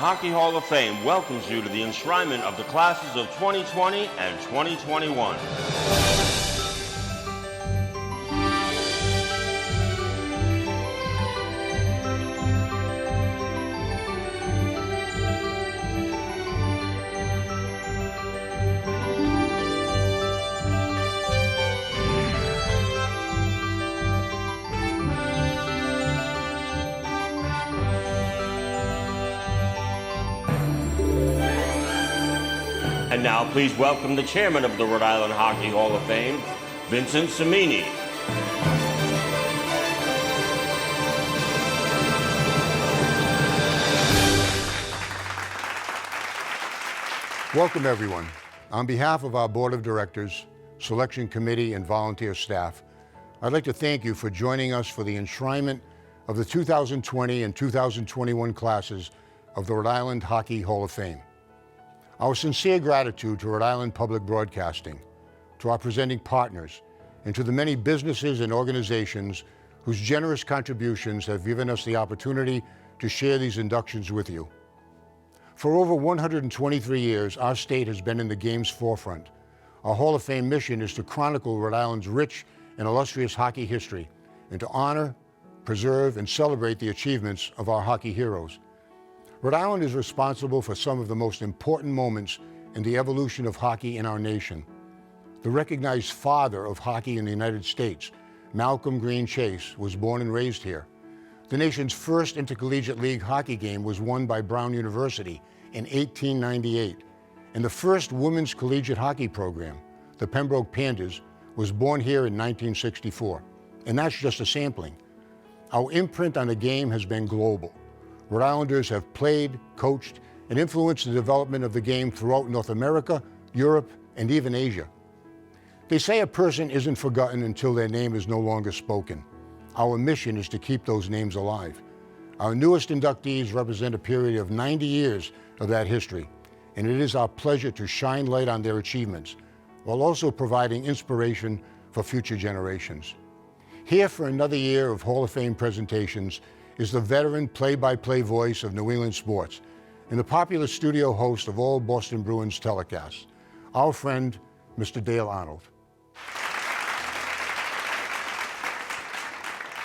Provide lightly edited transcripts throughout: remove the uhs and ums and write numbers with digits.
Hockey Hall of Fame welcomes you to the enshrinement of the classes of 2020 and 2021. And now please welcome the chairman of the Rhode Island Hockey Hall of Fame, Vincent Cimini. Welcome, everyone. On behalf of our board of directors, selection committee, and volunteer staff, I'd like to thank you for joining us for the enshrinement of the 2020 and 2021 classes of the Rhode Island Hockey Hall of Fame. Our sincere gratitude to Rhode Island Public Broadcasting, to our presenting partners, and to the many businesses and organizations whose generous contributions have given us the opportunity to share these inductions with you. For over 123 years, our state has been in the game's forefront. Our Hall of Fame mission is to chronicle Rhode Island's rich and illustrious hockey history and to honor, preserve, and celebrate the achievements of our hockey heroes. Rhode Island is responsible for some of the most important moments in the evolution of hockey in our nation. The recognized father of hockey in the United States, Malcolm Green Chase, was born and raised here. The nation's first intercollegiate league hockey game was won by Brown University in 1898, and the first women's collegiate hockey program, the Pembroke Pandas, was born here in 1964. And that's just a sampling. Our imprint on the game has been global. Rhode Islanders have played, coached, and influenced the development of the game throughout North America, Europe, and even Asia. They say a person isn't forgotten until their name is no longer spoken. Our mission is to keep those names alive. Our newest inductees represent a period of 90 years of that history, and it is our pleasure to shine light on their achievements, while also providing inspiration for future generations. Here for another year of Hall of Fame presentations is the veteran play-by-play voice of New England sports and the popular studio host of all Boston Bruins telecasts, our friend, Mr. Dale Arnold.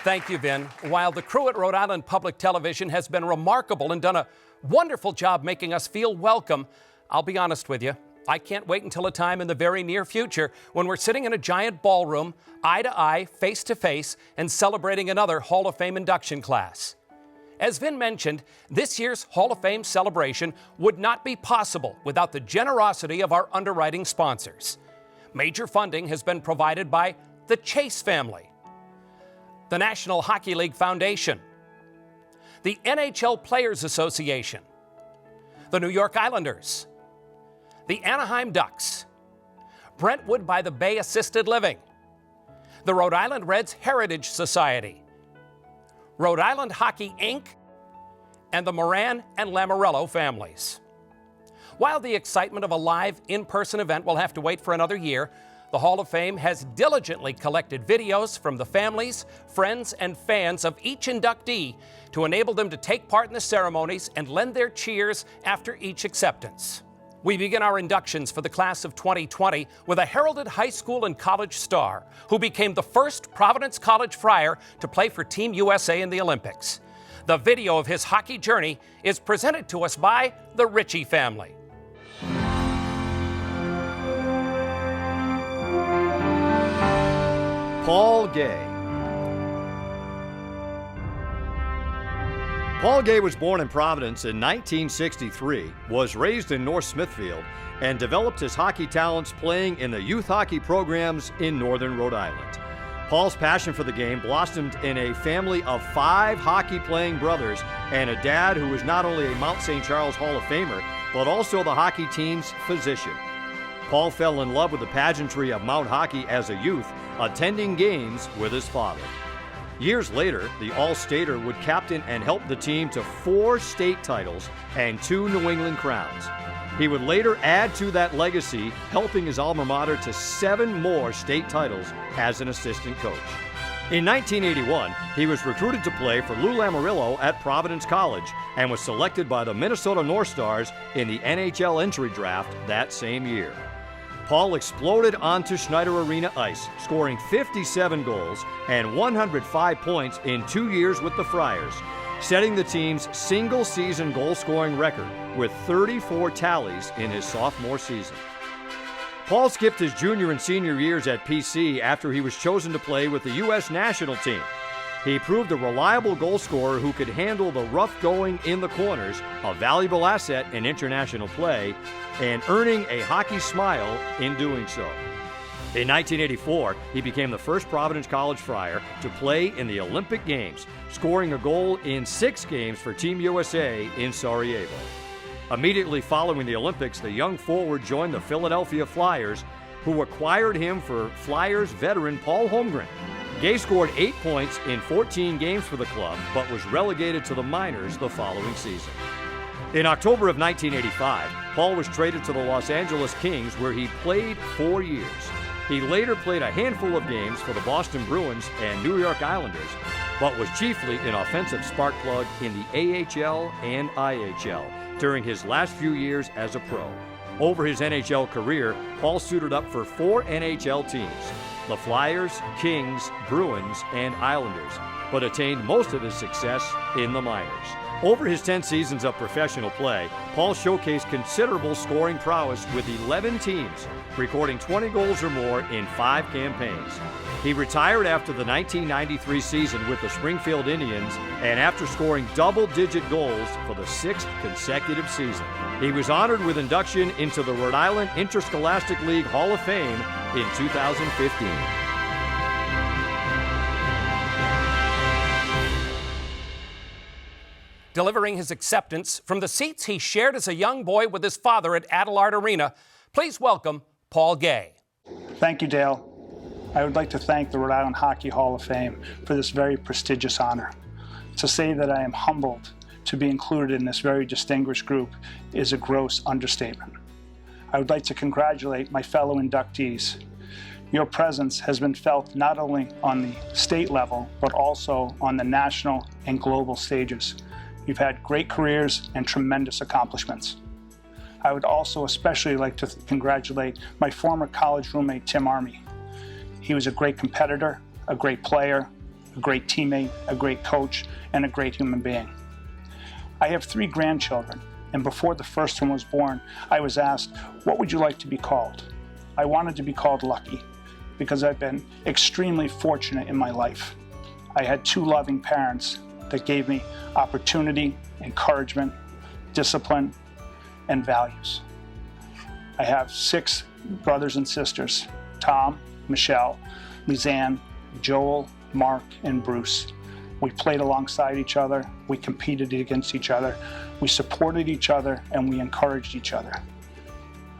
Thank you, Vin. While the crew at Rhode Island Public Television has been remarkable and done a wonderful job making us feel welcome, I'll be honest with you, I can't wait until a time in the very near future when we're sitting in a giant ballroom, eye to eye, face to face, and celebrating another Hall of Fame induction class. As Vin mentioned, this year's Hall of Fame celebration would not be possible without the generosity of our underwriting sponsors. Major funding has been provided by the Chase family, the National Hockey League Foundation, the NHL Players Association, the New York Islanders, the Anaheim Ducks, Brentwood by the Bay Assisted Living, the Rhode Island Reds Heritage Society, Rhode Island Hockey Inc., and the Moran and Lamorello families. While the excitement of a live, in-person event will have to wait for another year, the Hall of Fame has diligently collected videos from the families, friends, and fans of each inductee to enable them to take part in the ceremonies and lend their cheers after each acceptance. We begin our inductions for the class of 2020 with a heralded high school and college star who became the first Providence College Friar to play for Team USA in the Olympics. The video of his hockey journey is presented to us by the Ritchie family. Paul Gay. Paul Gay was born in Providence in 1963, was raised in North Smithfield, and developed his hockey talents playing in the youth hockey programs in northern Rhode Island. Paul's passion for the game blossomed in a family of 5 hockey-playing brothers and a dad who was not only a Mount St. Charles Hall of Famer, but also the hockey team's physician. Paul fell in love with the pageantry of Mount Hockey as a youth, attending games with his father. Years later, the All-Stater would captain and help the team to 4 state titles and 2 New England crowns. He would later add to that legacy, helping his alma mater to 7 more state titles as an assistant coach. In 1981, he was recruited to play for Lou Lamoriello at Providence College and was selected by the Minnesota North Stars in the NHL entry draft that same year. Paul exploded onto Schneider Arena ice, scoring 57 goals and 105 points in 2 years with the Friars, setting the team's single-season goal-scoring record with 34 tallies in his sophomore season. Paul skipped his junior and senior years at PC after he was chosen to play with the U.S. national team. He proved a reliable goal scorer who could handle the rough going in the corners, a valuable asset in international play, and earning a hockey smile in doing so. In 1984, he became the first Providence College Friar to play in the Olympic Games, scoring a goal in 6 games for Team USA in Sarajevo. Immediately following the Olympics, the young forward joined the Philadelphia Flyers, who acquired him for Flyers veteran Paul Holmgren. Gay scored 8 points in 14 games for the club, but was relegated to the minors the following season. In October of 1985, Paul was traded to the Los Angeles Kings, where he played 4 years. He later played a handful of games for the Boston Bruins and New York Islanders, but was chiefly an offensive spark plug in the AHL and IHL during his last few years as a pro. Over his NHL career, Paul suited up for 4 NHL teams, the Flyers, Kings, Bruins, and Islanders, but attained most of his success in the minors. Over his 10 seasons of professional play, Paul showcased considerable scoring prowess with 11 teams, recording 20 goals or more in 5 campaigns. He retired after the 1993 season with the Springfield Indians and after scoring double-digit goals for the 6th consecutive season. He was honored with induction into the Rhode Island Interscholastic League Hall of Fame in 2015. Delivering his acceptance from the seats he shared as a young boy with his father at Adelard Arena, please welcome Paul Gay. Thank you, Dale. I would like to thank the Rhode Island Hockey Hall of Fame for this very prestigious honor. To say that I am humbled to be included in this very distinguished group is a gross understatement. I would like to congratulate my fellow inductees. Your presence has been felt not only on the state level, but also on the national and global stages. You've had great careers and tremendous accomplishments. I would also especially like to congratulate my former college roommate, Tim Army. He was a great competitor, a great player, a great teammate, a great coach, and a great human being. I have 3 grandchildren, and before the first one was born, I was asked, what would you like to be called? I wanted to be called Lucky, because I've been extremely fortunate in my life. I had 2 loving parents that gave me opportunity, encouragement, discipline, and values. I have 6 brothers and sisters, Tom, Michelle, Lizanne, Joel, Mark, and Bruce. We played alongside each other, we competed against each other, we supported each other, and we encouraged each other.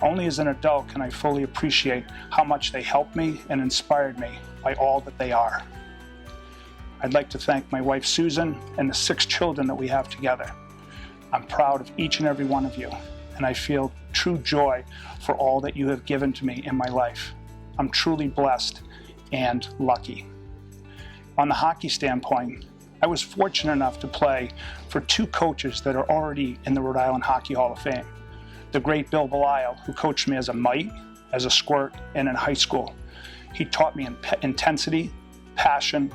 Only as an adult can I fully appreciate how much they helped me and inspired me by all that they are. I'd like to thank my wife Susan and the 6 children that we have together. I'm proud of each and every one of you, and I feel true joy for all that you have given to me in my life. I'm truly blessed and lucky. On the hockey standpoint, I was fortunate enough to play for 2 coaches that are already in the Rhode Island Hockey Hall of Fame. The great Bill Belisle, who coached me as a mite, as a squirt, and in high school. He taught me intensity, passion,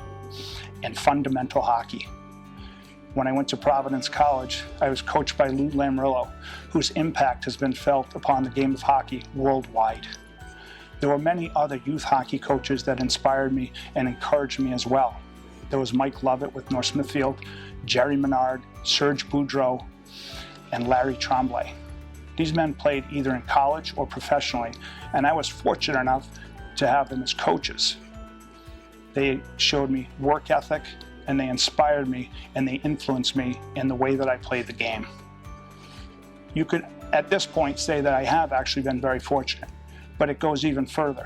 and fundamental hockey. When I went to Providence College, I was coached by Lou Lamoriello, whose impact has been felt upon the game of hockey worldwide. There were many other youth hockey coaches that inspired me and encouraged me as well. There was Mike Lovett with North Smithfield, Jerry Menard, Serge Boudreau, and Larry Tremblay. These men played either in college or professionally, and I was fortunate enough to have them as coaches. They showed me work ethic, and they inspired me, and they influenced me in the way that I played the game. You could, at this point, say that I have actually been very fortunate, but it goes even further.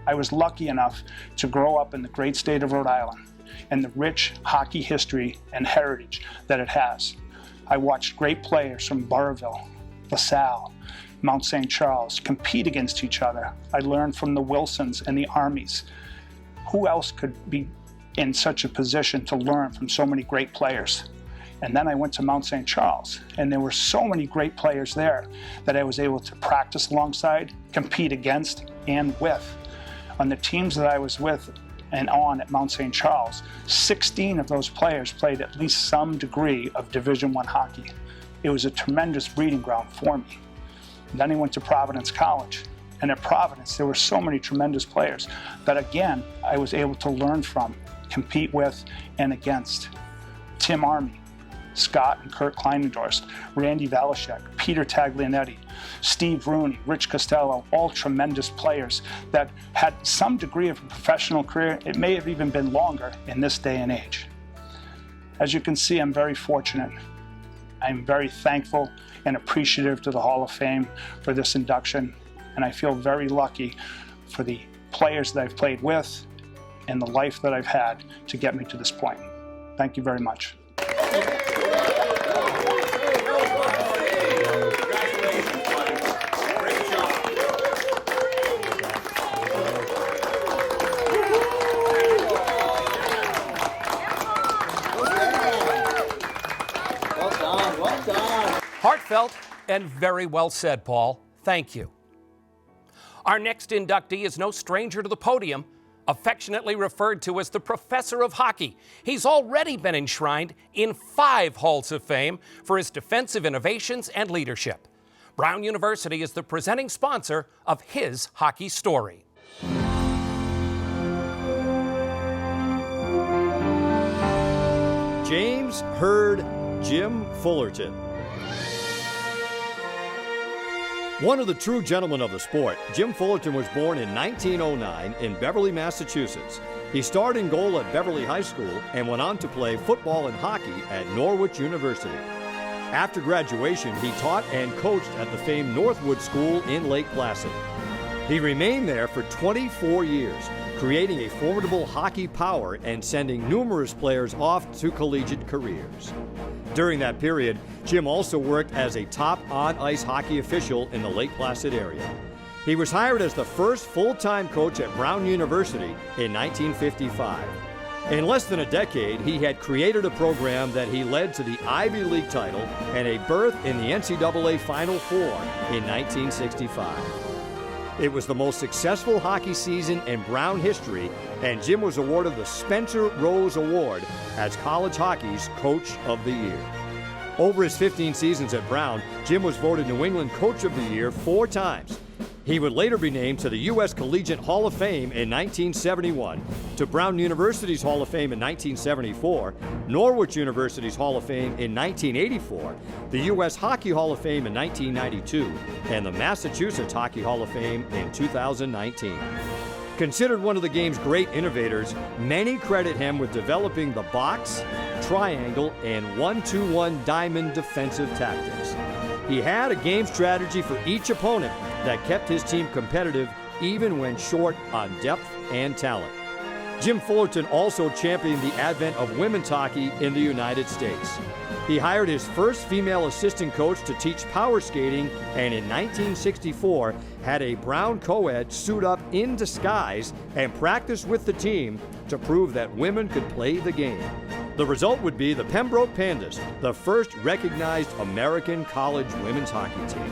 I was lucky enough to grow up in the great state of Rhode Island and the rich hockey history and heritage that it has. I watched great players from Burrville, LaSalle, Mount St. Charles compete against each other. I learned from the Wilsons and the Armies. Who else could be in such a position to learn from so many great players. And then I went to Mount St. Charles, and there were so many great players there that I was able to practice alongside, compete against, and with. On the teams that I was with and on at Mount St. Charles, 16 of those players played at least some degree of Division I hockey. It was a tremendous breeding ground for me. And then I went to Providence College. And at Providence, there were so many tremendous players that, again, I was able to learn from, compete with, and against. Tim Army, Scott and Kurt Kleinendorst, Randy Valashek, Peter Taglianetti, Steve Rooney, Rich Costello, all tremendous players that had some degree of a professional career. It may have even been longer in this day and age. As you can see, I'm very fortunate. I'm very thankful and appreciative to the Hall of Fame for this induction, and I feel very lucky for the players that I've played with and the life that I've had to get me to this point. Thank you very much. Heartfelt and very well said, Paul. Thank you. Our next inductee is no stranger to the podium, affectionately referred to as the Professor of Hockey. He's already been enshrined in 5 Halls of Fame for his defensive innovations and leadership. Brown University is the presenting sponsor of his hockey story. James Hurd Jim Fullerton. One of the true gentlemen of the sport, Jim Fullerton was born in 1909 in Beverly, Massachusetts. He starred in goal at Beverly High School and went on to play football and hockey at Norwich University. After graduation, he taught and coached at the famed Northwood School in Lake Placid. He remained there for 24 years, creating a formidable hockey power and sending numerous players off to collegiate careers. During that period, Jim also worked as a top on-ice hockey official in the Lake Placid area. He was hired as the first full-time coach at Brown University in 1955. In less than a decade, he had created a program that he led to the Ivy League title and a berth in the NCAA Final Four in 1965. It was the most successful hockey season in Brown history, and Jim was awarded the Spencer Rose Award as college hockey's Coach of the Year. Over his 15 seasons at Brown, Jim was voted New England Coach of the Year 4 times. He would later be named to the U.S. Collegiate Hall of Fame in 1971, to Brown University's Hall of Fame in 1974, Norwich University's Hall of Fame in 1984, the U.S. Hockey Hall of Fame in 1992, and the Massachusetts Hockey Hall of Fame in 2019. Considered one of the game's great innovators, many credit him with developing the box, triangle, and 1-2-1 diamond defensive tactics. He had a game strategy for each opponent that kept his team competitive even when short on depth and talent. Jim Fullerton also championed the advent of women's hockey in the United States. He hired his first female assistant coach to teach power skating, and in 1964 had a Brown co-ed suit up in disguise and practice with the team to prove that women could play the game. The result would be the Pembroke Pandas, the first recognized American college women's hockey team.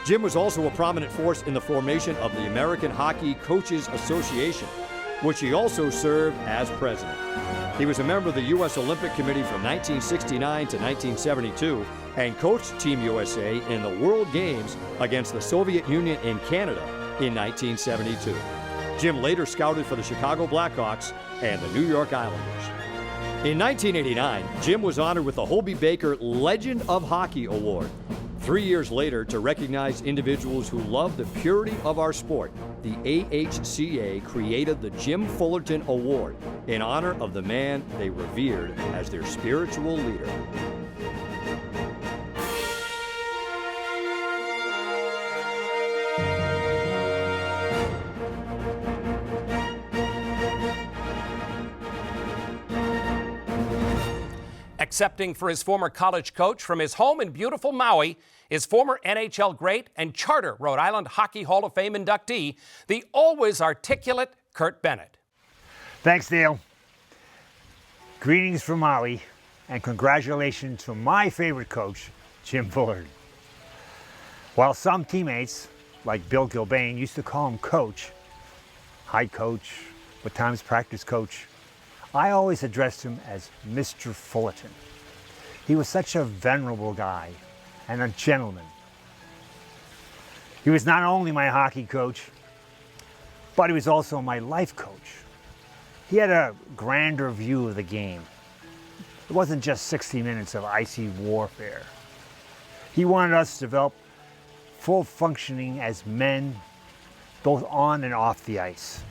Jim was also a prominent force in the formation of the American Hockey Coaches Association, which he also served as president. He was a member of the U.S. Olympic Committee from 1969 to 1972 and coached Team USA in the World Games against the Soviet Union in Canada in 1972. Jim later scouted for the Chicago Blackhawks and the New York Islanders. In 1989, Jim was honored with the Hobey Baker Legend of Hockey Award. 3 years later, to recognize individuals who love the purity of our sport, the AHCA created the Jim Fullerton Award in honor of the man they revered as their spiritual leader. Accepting for his former college coach from his home in beautiful Maui is former NHL great and charter Rhode Island Hockey Hall of Fame inductee, the always articulate Kurt Bennett. Thanks, Neil. Greetings from Maui, and congratulations to my favorite coach, Jim Fullerton. While some teammates, like Bill Gilbane, used to call him Coach, Hi Coach, at times practice coach, I always addressed him as Mr. Fullerton. He was such a venerable guy and a gentleman. He was not only my hockey coach, but he was also my life coach. He had a grander view of the game. It wasn't just 60 minutes of icy warfare. He wanted us to develop full functioning as men, both on and off the ice.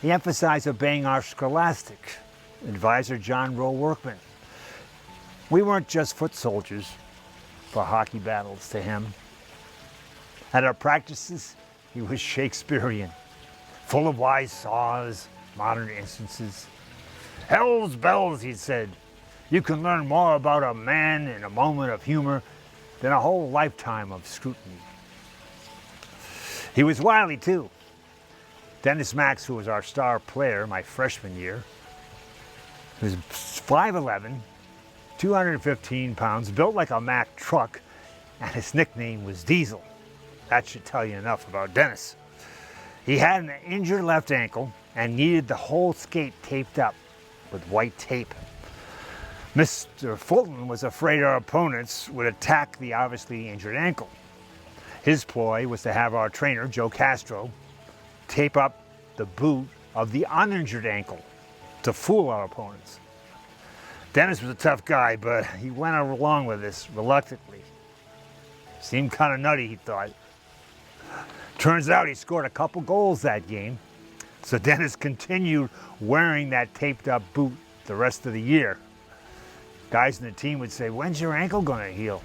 He emphasized obeying our scholastic advisor, John Rowe Workman. We weren't just foot soldiers for hockey battles to him. At our practices, he was Shakespearean, full of wise saws, modern instances. Hell's bells, he said. You can learn more about a man in a moment of humor than a whole lifetime of scrutiny. He was wily too. Dennis Max, who was our star player my freshman year, he was 5'11", 215 pounds, built like a Mack truck, and his nickname was Diesel. That should tell you enough about Dennis. He had an injured left ankle and needed the whole skate taped up with white tape. Mr. Fulton was afraid our opponents would attack the obviously injured ankle. His ploy was to have our trainer, Joe Castro, tape up the boot of the uninjured ankle to fool our opponents. Dennis was a tough guy, but he went along with this reluctantly. Seemed kind of nutty, he thought. Turns out he scored a couple goals that game, so Dennis continued wearing that taped up boot the rest of the year. Guys in the team would say, "When's your ankle gonna heal?"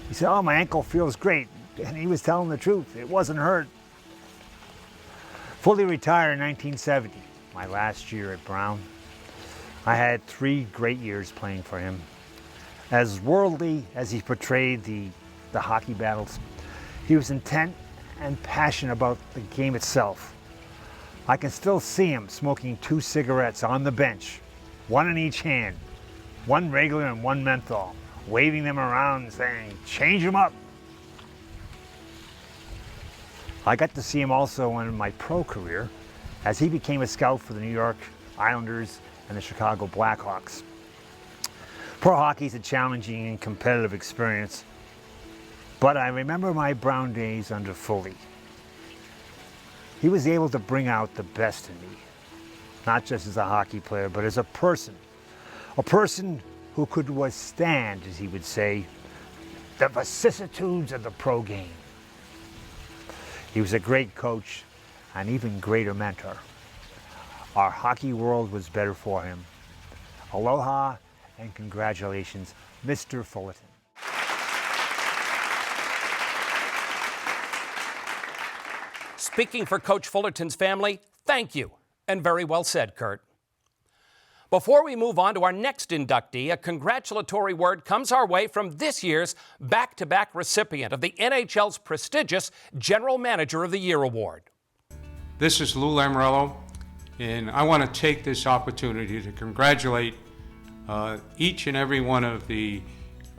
He said, "Oh, my ankle feels great." And he was telling the truth. It wasn't hurt. Fully retired in 1970, my last year at Brown. I had 3 great years playing for him. As worldly as he portrayed the hockey battles, he was intent and passionate about the game itself. I can still see him smoking 2 cigarettes on the bench, one in each hand, one regular and one menthol, waving them around and saying, "Change them up." I got to see him also in my pro career as he became a scout for the New York Islanders and the Chicago Blackhawks. Pro hockey is a challenging and competitive experience, but I remember my Brown days under Foley. He was able to bring out the best in me, not just as a hockey player, but as a person who could withstand, as he would say, the vicissitudes of the pro game. He was a great coach, an even greater mentor. Our hockey world was better for him. Aloha and congratulations, Mr. Fullerton. Speaking for Coach Fullerton's family, thank you, and very well said, Kurt. Before we move on to our next inductee, a congratulatory word comes our way from this year's back-to-back recipient of the NHL's prestigious General Manager of the Year award. This is Lou Lamoriello, and I want to take this opportunity to congratulate each and every one of the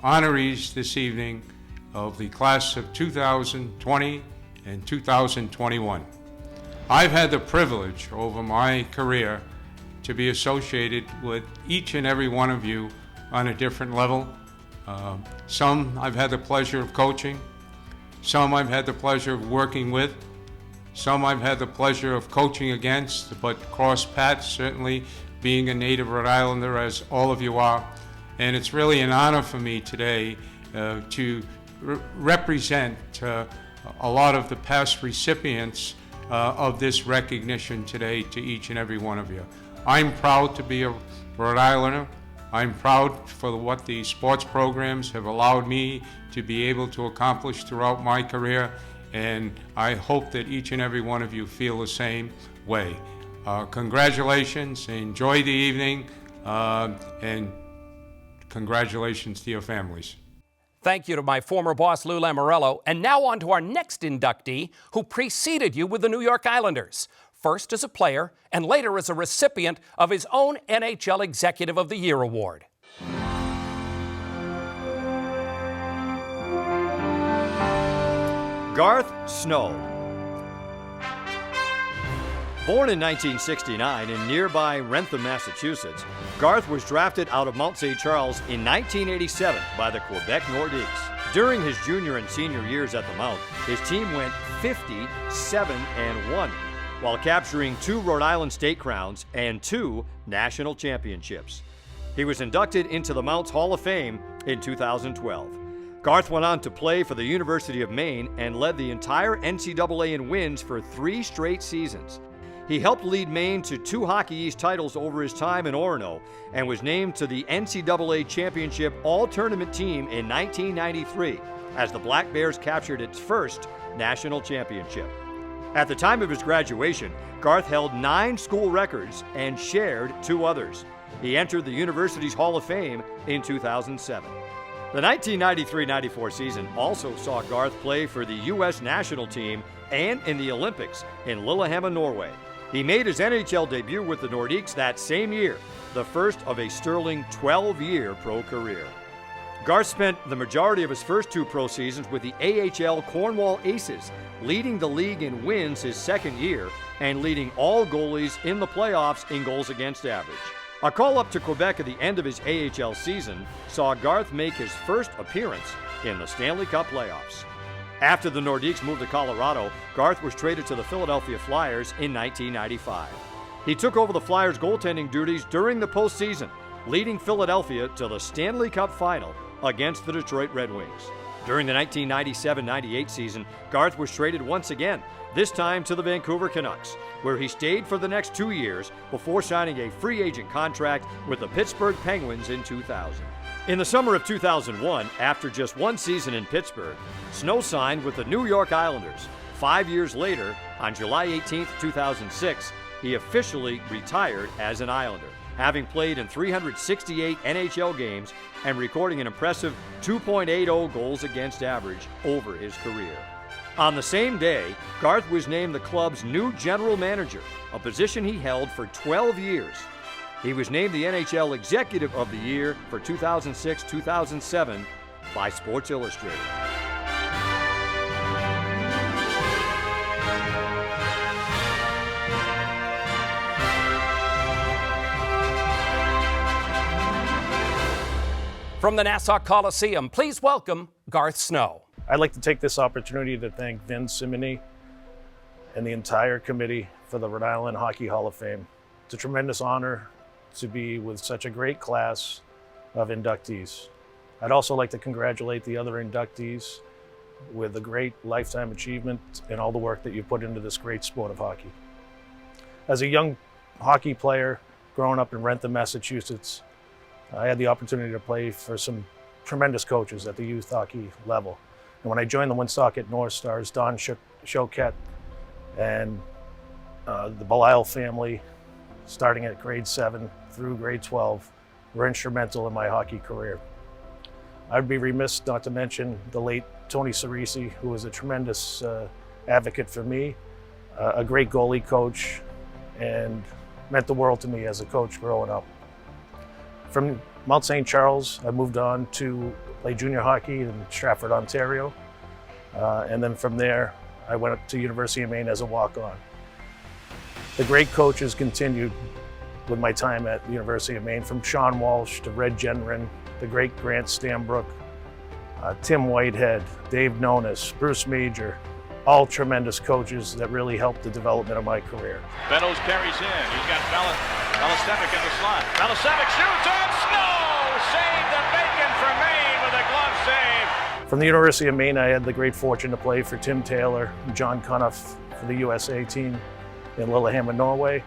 honorees this evening of the class of 2020 and 2021. I've had the privilege over my career to be associated with each and every one of you on a different level. Some I've had the pleasure of coaching, some I've had the pleasure of working with, some I've had the pleasure of coaching against, but cross paths, certainly being a native Rhode Islander, as all of you are. And it's really an honor for me today to represent a lot of the past recipients of this recognition today to each and every one of you. I'm proud to be a Rhode Islander. I'm proud for what the sports programs have allowed me to be able to accomplish throughout my career, and I hope that each and every one of you feel the same way. Congratulations, enjoy the evening, and congratulations to your families. Thank you to my former boss, Lou Lamoriello. And now on to our next inductee, who preceded you with the New York Islanders. first as a player and later as a recipient of his own NHL Executive of the Year award. Garth Snow. Born in 1969 in nearby Wrentham, Massachusetts, Garth was drafted out of Mount St. Charles in 1987 by the Quebec Nordiques. During his junior and senior years at the Mount, his team went 57-1, while capturing 2 Rhode Island state crowns and 2 national championships. He was inducted into the Mount's Hall of Fame in 2012. Garth went on to play for the University of Maine and led the entire NCAA in wins for 3 straight seasons. He helped lead Maine to 2 Hockey East titles over his time in Orono and was named to the NCAA Championship All-Tournament team in 1993 as the Black Bears captured its first national championship. At the time of his graduation, Garth held 9 school records and shared 2 others. He entered the university's Hall of Fame in 2007. The 1993-94 season also saw Garth play for the U.S. national team and in the Olympics in Lillehammer, Norway. He made his NHL debut with the Nordiques that same year, the first of a sterling 12-year pro career. Garth spent the majority of his first 2 pro seasons with the AHL Cornwall Aces, leading the league in wins his second year and leading all goalies in the playoffs in goals against average. A call-up to Quebec at the end of his AHL season saw Garth make his first appearance in the Stanley Cup playoffs. After the Nordiques moved to Colorado, Garth was traded to the Philadelphia Flyers in 1995. He took over the Flyers' goaltending duties during the postseason, leading Philadelphia to the Stanley Cup final against the Detroit Red Wings. During the 1997-98 season, Garth was traded once again, this time to the Vancouver Canucks, where he stayed for the next 2 years before signing a free agent contract with the Pittsburgh Penguins in 2000. In the summer of 2001, after just 1 season in Pittsburgh, Snow signed with the New York Islanders. 5 years later, on July 18, 2006, he officially retired as an Islander, having played in 368 NHL games and recording an impressive 2.80 goals against average over his career. On the same day, Garth was named the club's new general manager, a position he held for 12 years. He was named the NHL Executive of the Year for 2006-2007 by Sports Illustrated. From the Nassau Coliseum, please welcome Garth Snow. I'd like to take this opportunity to thank Vin Simony and the entire committee for the Rhode Island Hockey Hall of Fame. It's a tremendous honor to be with such a great class of inductees. I'd also like to congratulate the other inductees with a great lifetime achievement and all the work that you put into this great sport of hockey. As a young hockey player growing up in Wrentham, Massachusetts, I had the opportunity to play for some tremendous coaches at the youth hockey level. And when I joined the Woonsocket North Stars, Don Choquette and the Belisle family, starting at grade 7 through grade 12, were instrumental in my hockey career. I'd be remiss not to mention the late Tony Cerisi, who was a tremendous advocate for me, a great goalie coach, and meant the world to me as a coach growing up. From Mount St. Charles, I moved on to play junior hockey in Stratford, Ontario. And then from there, I went up to University of Maine as a walk-on. The great coaches continued with my time at the University of Maine, from Sean Walsh to Red Genrin, the great Grant Stambrook, Tim Whitehead, Dave Nonis, Bruce Major, all tremendous coaches that really helped the development of my career. Bennos carries in. He's got Balasevic in the slot. Balasevic shoots and Snow saved the bacon for Maine with a glove save. From the University of Maine, I had the great fortune to play for Tim Taylor and John Cunniff for the USA team in Lillehammer, Norway.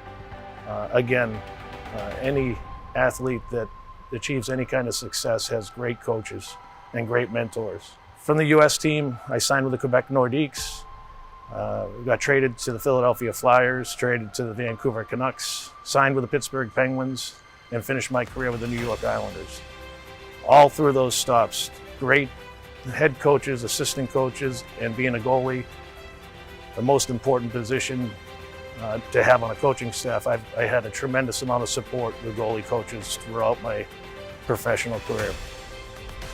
Any athlete that achieves any kind of success has great coaches and great mentors. From the US team, I signed with the Quebec Nordiques. Got traded to the Philadelphia Flyers, traded to the Vancouver Canucks, signed with the Pittsburgh Penguins, and finished my career with the New York Islanders. All through those stops, great head coaches, assistant coaches, and being a goalie, the most important position to have on a coaching staff. I had a tremendous amount of support with goalie coaches throughout my professional career.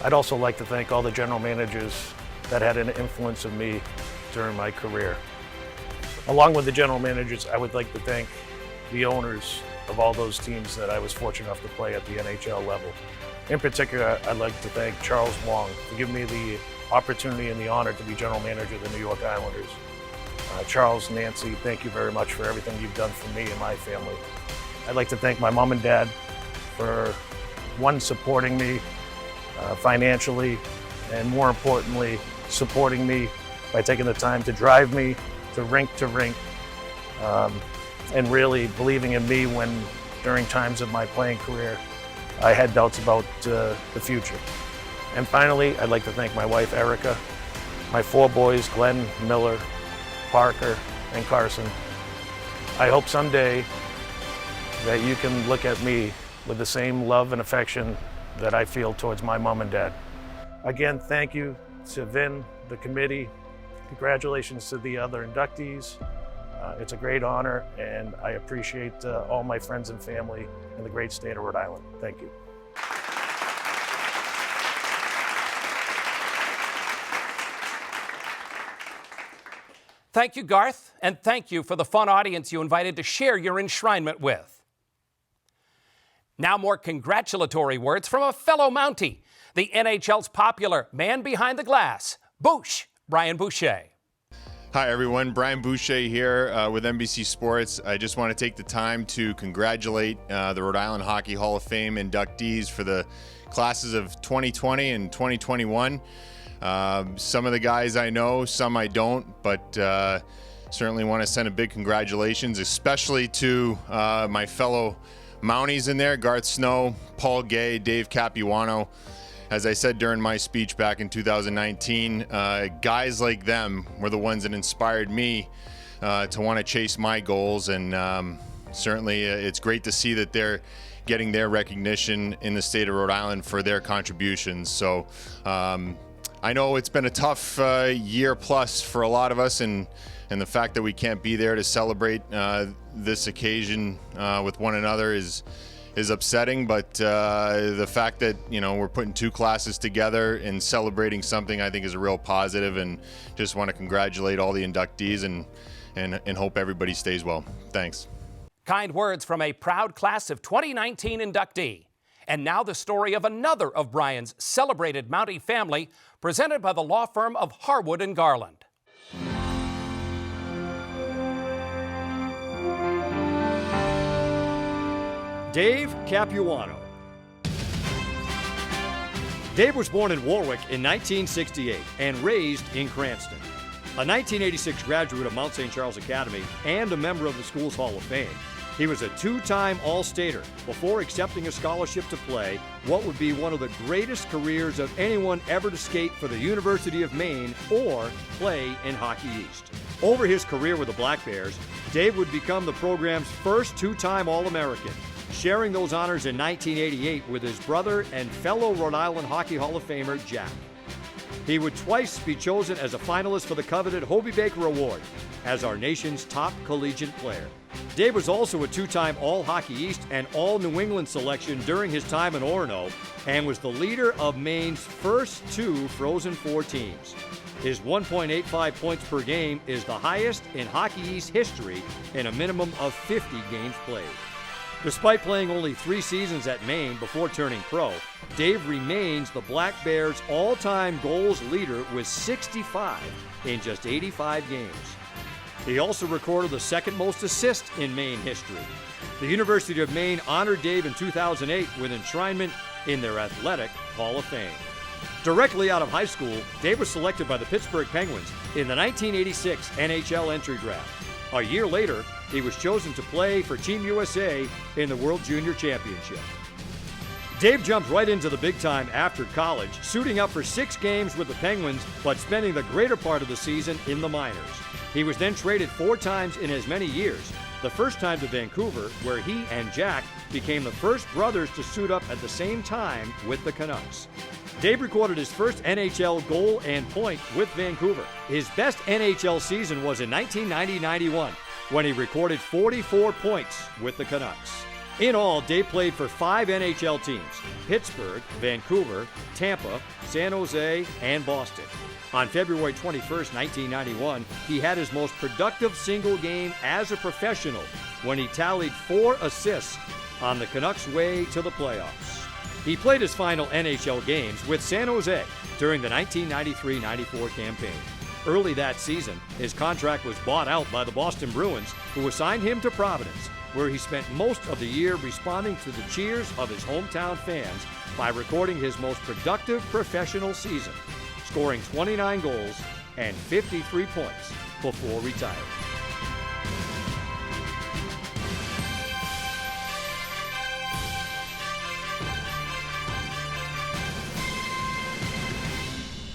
I'd also like to thank all the general managers that had an influence on me during my career. Along with the general managers, I would like to thank the owners of all those teams that I was fortunate enough to play at the NHL level. In particular, I'd like to thank Charles Wong for giving me the opportunity and the honor to be general manager of the New York Islanders. Charles, Nancy, thank you very much for everything you've done for me and my family. I'd like to thank my mom and dad for, one, supporting me financially, and more importantly, supporting me by taking the time to drive me to rink, and really believing in me when, during times of my playing career, I had doubts about the future. And finally, I'd like to thank my wife, Erica, my 4 boys, Glenn, Miller, Parker, and Carson. I hope someday that you can look at me with the same love and affection that I feel towards my mom and dad. Again, thank you to Vin, the committee. Congratulations to the other inductees. It's a great honor, and I appreciate all my friends and family in the great state of Rhode Island. Thank you. Thank you, Garth, and thank you for the fun audience you invited to share your enshrinement with. Now more congratulatory words from a fellow Mountie, the NHL's popular man behind the glass, Bouch, Brian Boucher. Hi everyone, Brian Boucher here with NBC Sports. I just want to take the time to congratulate the Rhode Island Hockey Hall of Fame inductees for the classes of 2020 and 2021. Some of the guys I know, some I don't, but certainly want to send a big congratulations, especially to my fellow Mounties in there, Garth Snow, Paul Gay, Dave Capuano. As I said during my speech back in 2019, guys like them were the ones that inspired me to want to chase my goals, and certainly it's great to see that they're getting their recognition in the state of Rhode Island for their contributions. So I know it's been a tough year plus for a lot of us, and the fact that we can't be there to celebrate this occasion with one another is upsetting, but the fact that, you know, we're putting 2 classes together and celebrating something, I think is a real positive, and just want to congratulate all the inductees and hope everybody stays well. Thanks. Kind words from a proud class of 2019 inductee. And now the story of another of Brian's celebrated Mountie family, presented by the law firm of Harwood and Garland. Dave Capuano. Dave was born in Warwick in 1968 and raised in Cranston. A 1986 graduate of Mount St. Charles Academy and a member of the school's Hall of Fame, he was a 2-time All-Stater before accepting a scholarship to play what would be one of the greatest careers of anyone ever to skate for the University of Maine or play in Hockey East. Over his career with the Black Bears, Dave would become the program's first 2-time All-American, sharing those honors in 1988 with his brother and fellow Rhode Island Hockey Hall of Famer, Jack. He would twice be chosen as a finalist for the coveted Hobey Baker Award as our nation's top collegiate player. Dave was also a 2-time All-Hockey East and All-New England selection during his time in Orono, and was the leader of Maine's first 2 Frozen Four teams. His 1.85 points per game is the highest in Hockey East history in a minimum of 50 games played. Despite playing only 3 seasons at Maine before turning pro, Dave remains the Black Bears' all-time goals leader with 65 in just 85 games. He also recorded the second most assists in Maine history. The University of Maine honored Dave in 2008 with enshrinement in their Athletic Hall of Fame. Directly out of high school, Dave was selected by the Pittsburgh Penguins in the 1986 NHL entry draft. A year later, he was chosen to play for Team USA in the World Junior Championship. Dave jumped right into the big time after college, suiting up for 6 games with the Penguins, but spending the greater part of the season in the minors. He was then traded 4 times in as many years, the first time to Vancouver, where he and Jack became the first brothers to suit up at the same time with the Canucks. Dave recorded his first NHL goal and point with Vancouver. His best NHL season was in 1990-91, when he recorded 44 points with the Canucks. In all, Dave played for 5 NHL teams: Pittsburgh, Vancouver, Tampa, San Jose, and Boston. On February 21st, 1991, he had his most productive single game as a professional when he tallied 4 assists on the Canucks' way to the playoffs. He played his final NHL games with San Jose during the 1993-94 campaign. Early that season, his contract was bought out by the Boston Bruins, who assigned him to Providence, where he spent most of the year responding to the cheers of his hometown fans by recording his most productive professional season, scoring 29 goals and 53 points before retiring.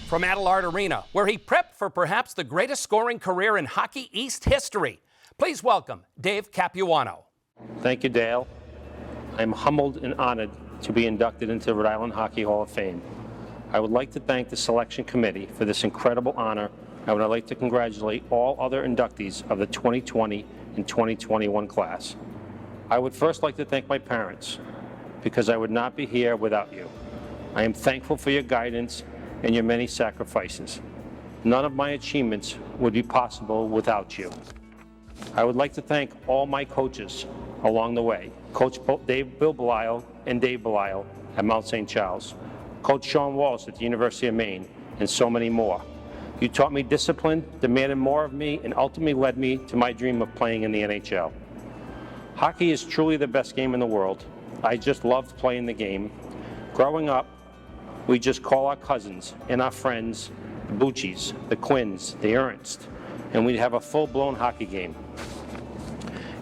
From Adelard Arena, where he prepped for perhaps the greatest scoring career in Hockey East history, please welcome Dave Capuano. Thank you, Dale. I'm humbled and honored to be inducted into the Rhode Island Hockey Hall of Fame. I would like to thank the selection committee for this incredible honor. I would like to congratulate all other inductees of the 2020 and 2021 class. I would first like to thank my parents, because I would not be here without you. I am thankful for your guidance and your many sacrifices. None of my achievements would be possible without you. I would like to thank all my coaches along the way. Coach Bill Belisle and Dave Belisle at Mount St. Charles. Coach Sean Walsh at the University of Maine, and so many more. You taught me discipline, demanded more of me, and ultimately led me to my dream of playing in the NHL. Hockey is truly the best game in the world. I just loved playing the game. Growing up, we just call our cousins and our friends the Bucci's, the Quinns, the Ernst, and we'd have a full-blown hockey game.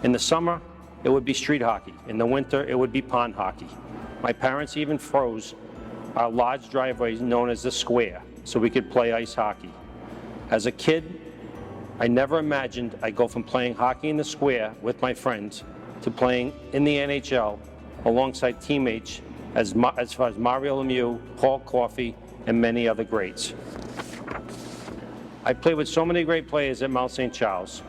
In the summer, it would be street hockey. In the winter, it would be pond hockey. My parents even froze our large driveway known as the square so we could play ice hockey. As a kid, I never imagined I'd go from playing hockey in the square with my friends to playing in the NHL alongside teammates as far as Mario Lemieux, Paul Coffey, and many other greats. I played with so many great players at Mount St. Charles,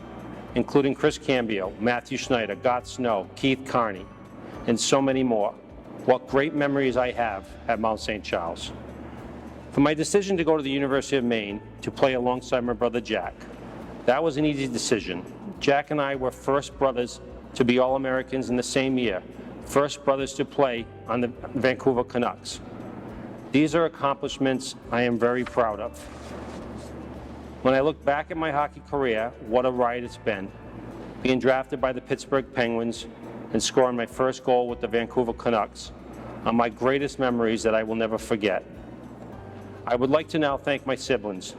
including Chris Cambio, Matthew Schneider, Gott Snow, Keith Carney, and so many more. What great memories I have at Mount St. Charles. For my decision to go to the University of Maine to play alongside my brother Jack, that was an easy decision. Jack and I were first brothers to be All-Americans in the same year, first brothers to play on the Vancouver Canucks. These are accomplishments I am very proud of. When I look back at my hockey career, what a ride it's been. Being drafted by the Pittsburgh Penguins and scoring my first goal with the Vancouver Canucks are my greatest memories that I will never forget. I would like to now thank my siblings.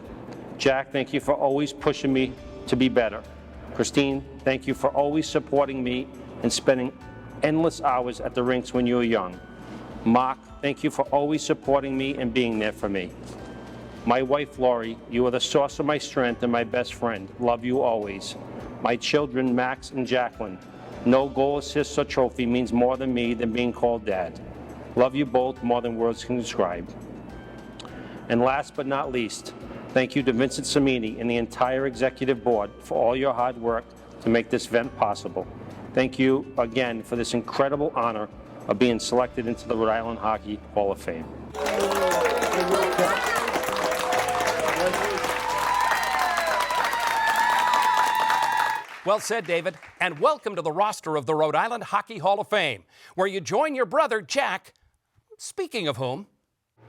Jack, thank you for always pushing me to be better. Christine, thank you for always supporting me and spending endless hours at the rinks when you were young. Mark, thank you for always supporting me and being there for me. My wife, Lori, you are the source of my strength and my best friend. Love you always. My children, Max and Jacqueline. No goal, assist, or trophy means more to me than being called Dad. Love you both more than words can describe. And last but not least, thank you to Vincent Cimini and the entire executive board for all your hard work to make this event possible. Thank you again for this incredible honor of being selected into the Rhode Island Hockey Hall of Fame. Well said, David, and welcome to the roster of the Rhode Island Hockey Hall of Fame, where you join your brother, Jack, speaking of whom.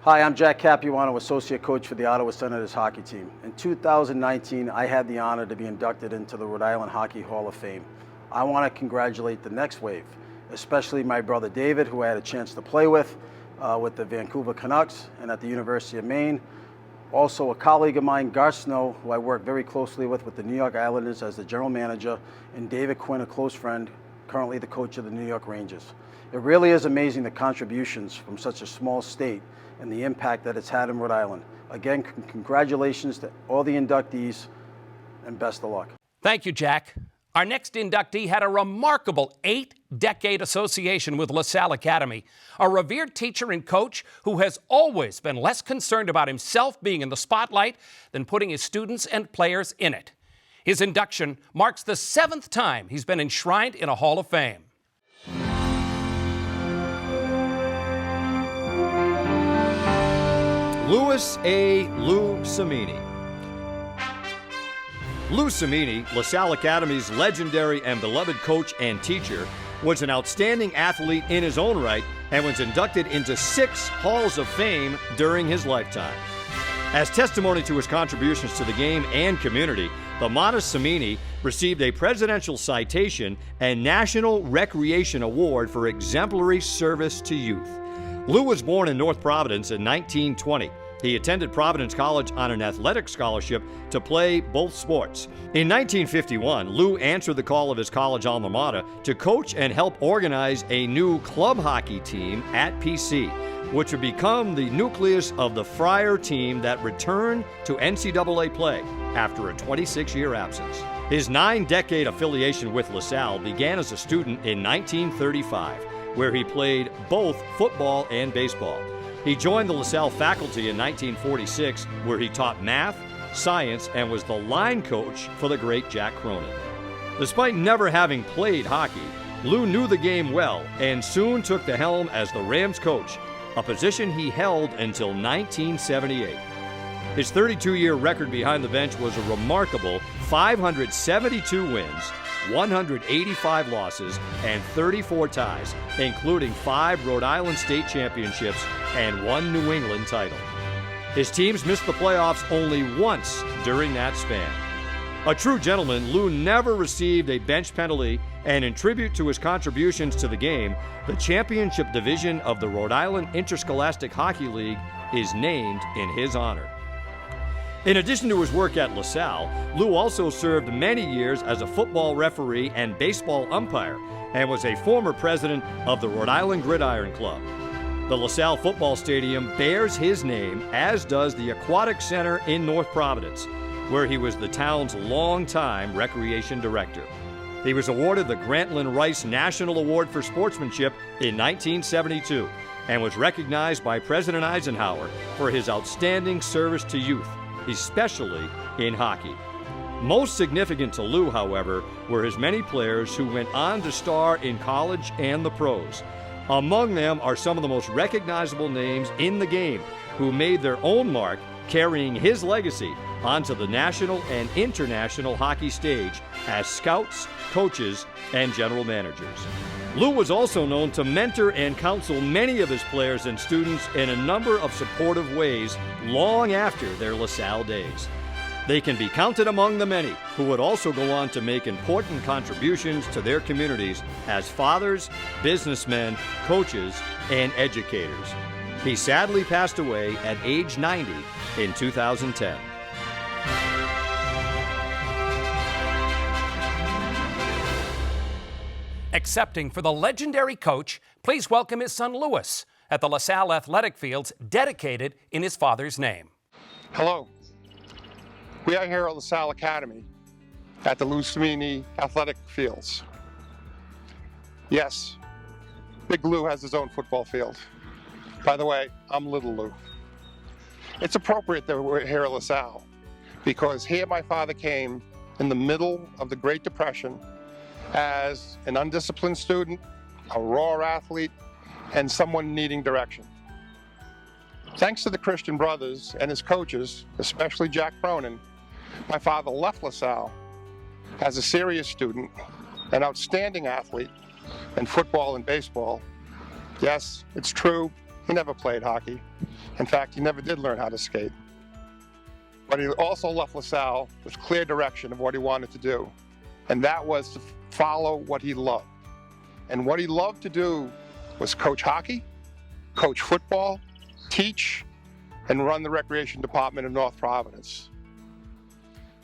Hi, I'm Jack Capuano, Associate Coach for the Ottawa Senators hockey team. In 2019, I had the honor to be inducted into the Rhode Island Hockey Hall of Fame. I want to congratulate the next wave, especially my brother David, who I had a chance to play with the Vancouver Canucks and at the University of Maine. Also a colleague of mine, Gott Snow, who I work very closely with the New York Islanders as the general manager, and David Quinn, a close friend, currently the coach of the New York Rangers. It really is amazing the contributions from such a small state and the impact that it's had in Rhode Island. Again, congratulations to all the inductees and best of luck. Thank you, Jack. Our next inductee had a remarkable 8-decade association with LaSalle Academy, a revered teacher and coach who has always been less concerned about himself being in the spotlight than putting his students and players in it. His induction marks the 7th time he's been enshrined in a Hall of Fame. Louis A. Lou Cimini. Lou Cimini, LaSalle Academy's legendary and beloved coach and teacher, was an outstanding athlete in his own right and was inducted into 6 Halls of Fame during his lifetime. As testimony to his contributions to the game and community, the modest Cimini received a presidential citation and National Recreation Award for exemplary service to youth. Lou was born in North Providence in 1920. He attended Providence College on an athletic scholarship to play both sports. In 1951, Lou answered the call of his college alma mater to coach and help organize a new club hockey team at PC, which would become the nucleus of the Friar team that returned to NCAA play after a 26-year absence. His 9-decade affiliation with LaSalle began as a student in 1935, where he played both football and baseball. He joined the LaSalle faculty in 1946, where he taught math, science, and was the line coach for the great Jack Cronin. Despite never having played hockey, Lou knew the game well and soon took the helm as the Rams coach, a position he held until 1978. His 32-year record behind the bench was a remarkable 572 wins, 185 losses, and 34 ties, including 5 Rhode Island state championships and 1 New England title. His teams missed the playoffs only once during that span. A true gentleman, Lou never received a bench penalty, and in tribute to his contributions to the game, the championship division of the Rhode Island Interscholastic Hockey League is named in his honor. In addition to his work at LaSalle, Lou also served many years as a football referee and baseball umpire, and was a former president of the Rhode Island Gridiron Club. The LaSalle football stadium bears his name, as does the Aquatic Center in North Providence, where he was the town's longtime recreation director. He was awarded the Grantland Rice National Award for Sportsmanship in 1972 and was recognized by President Eisenhower for his outstanding service to youth, especially in hockey. Most significant to Lou, however, were his many players who went on to star in college and the pros. Among them are some of the most recognizable names in the game who made their own mark, carrying his legacy onto the national and international hockey stage as scouts, coaches, and general managers. Lou was also known to mentor and counsel many of his players and students in a number of supportive ways long after their LaSalle days. They can be counted among the many who would also go on to make important contributions to their communities as fathers, businessmen, coaches, and educators. He sadly passed away at age 90 in 2010. Accepting for the legendary coach, please welcome his son Louis at the LaSalle Athletic Fields dedicated in his father's name. Hello. We are here at LaSalle Academy at the Lou Cimini Athletic Fields. Yes, Big Lou has his own football field. By the way, I'm Little Lou. It's appropriate that we're here at LaSalle because here my father came in the middle of the Great Depression as an undisciplined student, a raw athlete, and someone needing direction. Thanks to the Christian brothers and his coaches, especially Jack Cronin, my father left LaSalle as a serious student, an outstanding athlete in football and baseball. Yes, it's true, he never played hockey. In fact, he never did learn how to skate. But he also left LaSalle with clear direction of what he wanted to do, and that was to follow what he loved. And what he loved to do was coach hockey, coach football, teach, and run the recreation department of North Providence.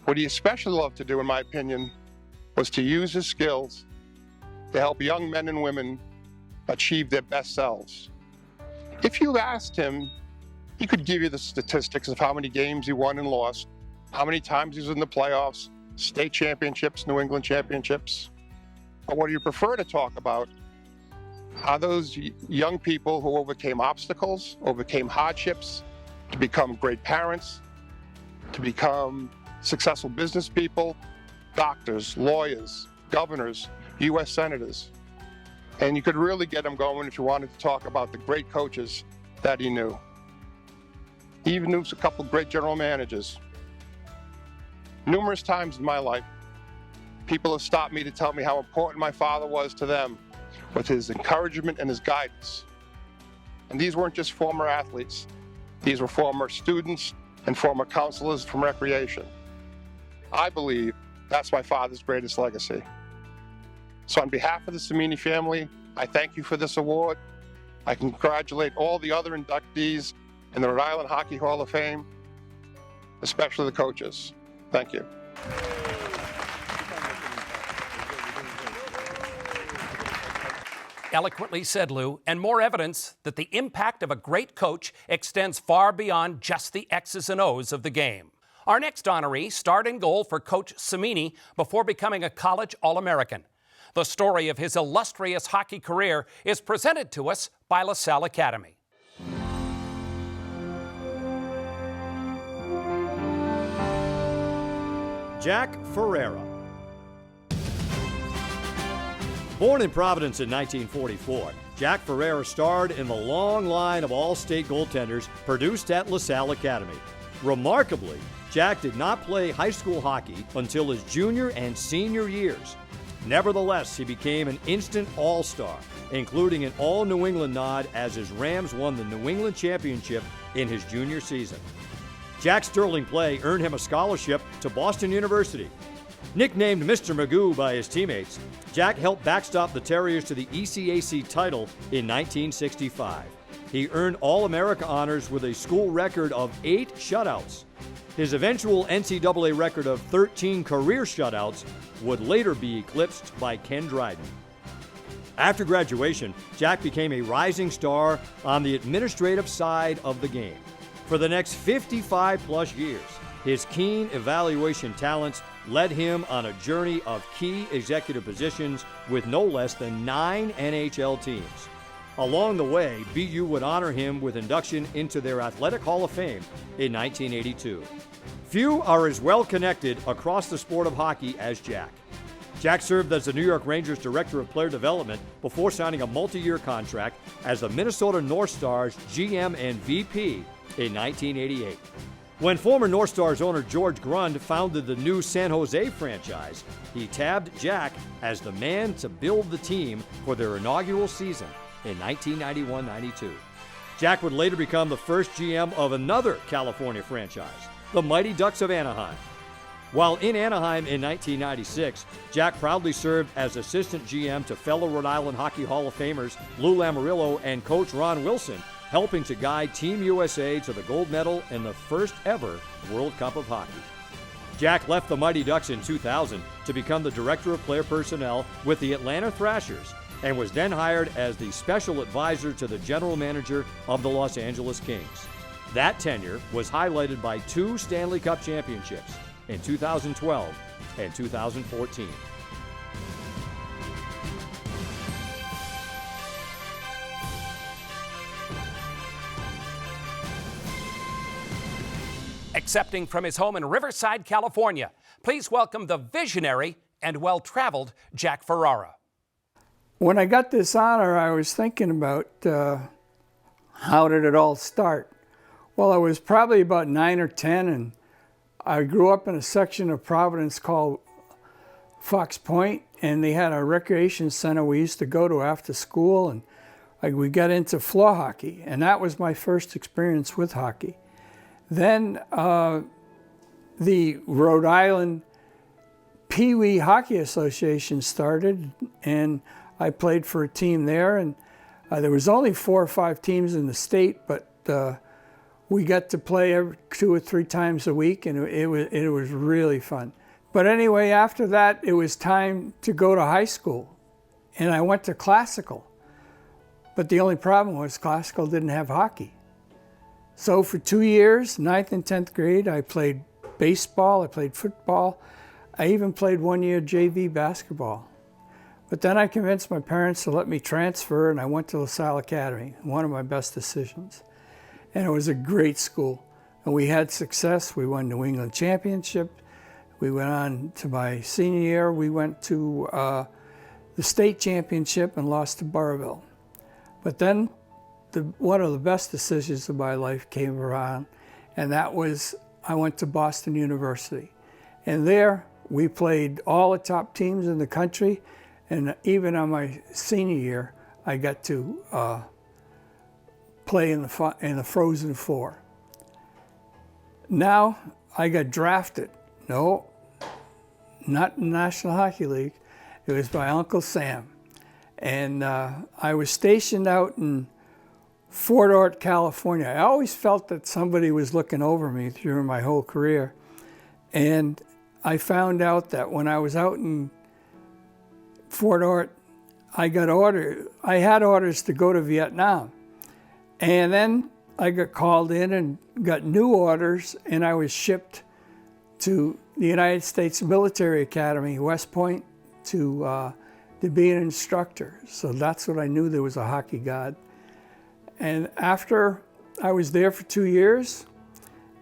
What he especially loved to do, in my opinion, was to use his skills to help young men and women achieve their best selves. If you asked him, he could give you the statistics of how many games he won and lost, how many times he was in the playoffs, state championships, New England championships. But what do you prefer to talk about are those young people who overcame obstacles, overcame hardships, to become great parents, to become successful business people, doctors, lawyers, governors, U.S. senators. And you could really get him going if you wanted to talk about the great coaches that he knew. He even knew a couple great general managers. Numerous times in my life, people have stopped me to tell me how important my father was to them with his encouragement and his guidance. And these weren't just former athletes. These were former students and former counselors from recreation. I believe that's my father's greatest legacy. So on behalf of the Cimini family, I thank you for this award. I congratulate all the other inductees in the Rhode Island Hockey Hall of Fame, especially the coaches. Thank you. Eloquently said, Lou, and more evidence that the impact of a great coach extends far beyond just the X's and O's of the game. Our next honoree starred in goal for Coach Cimini before becoming a college All-American. The story of his illustrious hockey career is presented to us by LaSalle Academy. Jack Ferrara. Born in Providence in 1944, Jack Ferrara starred in the long line of all-state goaltenders produced at LaSalle Academy. Remarkably, Jack did not play high school hockey until his junior and senior years. Nevertheless, he became an instant all-star, including an all-New England nod as his Rams won the New England Championship in his junior season. Jack's sterling play earned him a scholarship to Boston University. Nicknamed Mr. Magoo by his teammates, Jack helped backstop the Terriers to the ECAC title in 1965. He earned All-America honors with a school record of 8 shutouts. His eventual NCAA record of 13 career shutouts would later be eclipsed by Ken Dryden. After graduation, Jack became a rising star on the administrative side of the game. For the next 55-plus years, his keen evaluation talents led him on a journey of key executive positions with no less than 9 NHL teams. Along the way, BU would honor him with induction into their Athletic Hall of Fame in 1982. Few are as well connected across the sport of hockey as Jack. Jack served as the New York Rangers Director of Player Development before signing a multi-year contract as the Minnesota North Stars GM and VP in 1988. When former North Stars owner George Grund founded the new San Jose franchise, he tabbed Jack as the man to build the team for their inaugural season in 1991-92. Jack would later become the first GM of another California franchise, the Mighty Ducks of Anaheim. While in Anaheim in 1996, Jack proudly served as assistant GM to fellow Rhode Island Hockey Hall of Famers Lou Lamoriello and coach Ron Wilson, helping to guide Team USA to the gold medal in the first ever World Cup of Hockey. Jack left the Mighty Ducks in 2000 to become the Director of Player Personnel with the Atlanta Thrashers and was then hired as the special advisor to the general manager of the Los Angeles Kings. That tenure was highlighted by 2 Stanley Cup championships in 2012 and 2014. Accepting from his home in Riverside, California, please welcome the visionary and well-traveled Jack Ferrara. When I got this honor, I was thinking about how did it all start? Well, I was probably about 9 or 10, and I grew up in a section of Providence called Fox Point, and they had a recreation center we used to go to after school, and we got into floor hockey, and that was my first experience with hockey. Then the Rhode Island Pee Wee Hockey Association started, and I played for a team there, and there was only 4 or 5 teams in the state, but we got to play 2 or 3 times a week, and it was really fun. But anyway, after that, it was time to go to high school, and I went to classical. But the only problem was classical didn't have hockey. So for 2 years, 9th and 10th grade, I played baseball, I played football, I even played 1 year JV basketball. But then I convinced my parents to let me transfer, and I went to LaSalle Academy, one of my best decisions. And it was a great school. And we had success. We won New England Championship. We went on to my senior year. We went to the state championship and lost to Burrillville. But then one of the best decisions of my life came around, and that was I went to Boston University. And there we played all the top teams in the country, and even on my senior year, I got to play in the Frozen Four. Now I got drafted. No, not in the National Hockey League. It was by Uncle Sam. And I was stationed out in Fort Ord, California. I always felt that somebody was looking over me through my whole career. And I found out that when I was out in Fort Ord, I had orders to go to Vietnam. And then I got called in and got new orders, and I was shipped to the United States Military Academy, West Point, to be an instructor. So that's when I knew there was a hockey god. And after I was there for 2 years,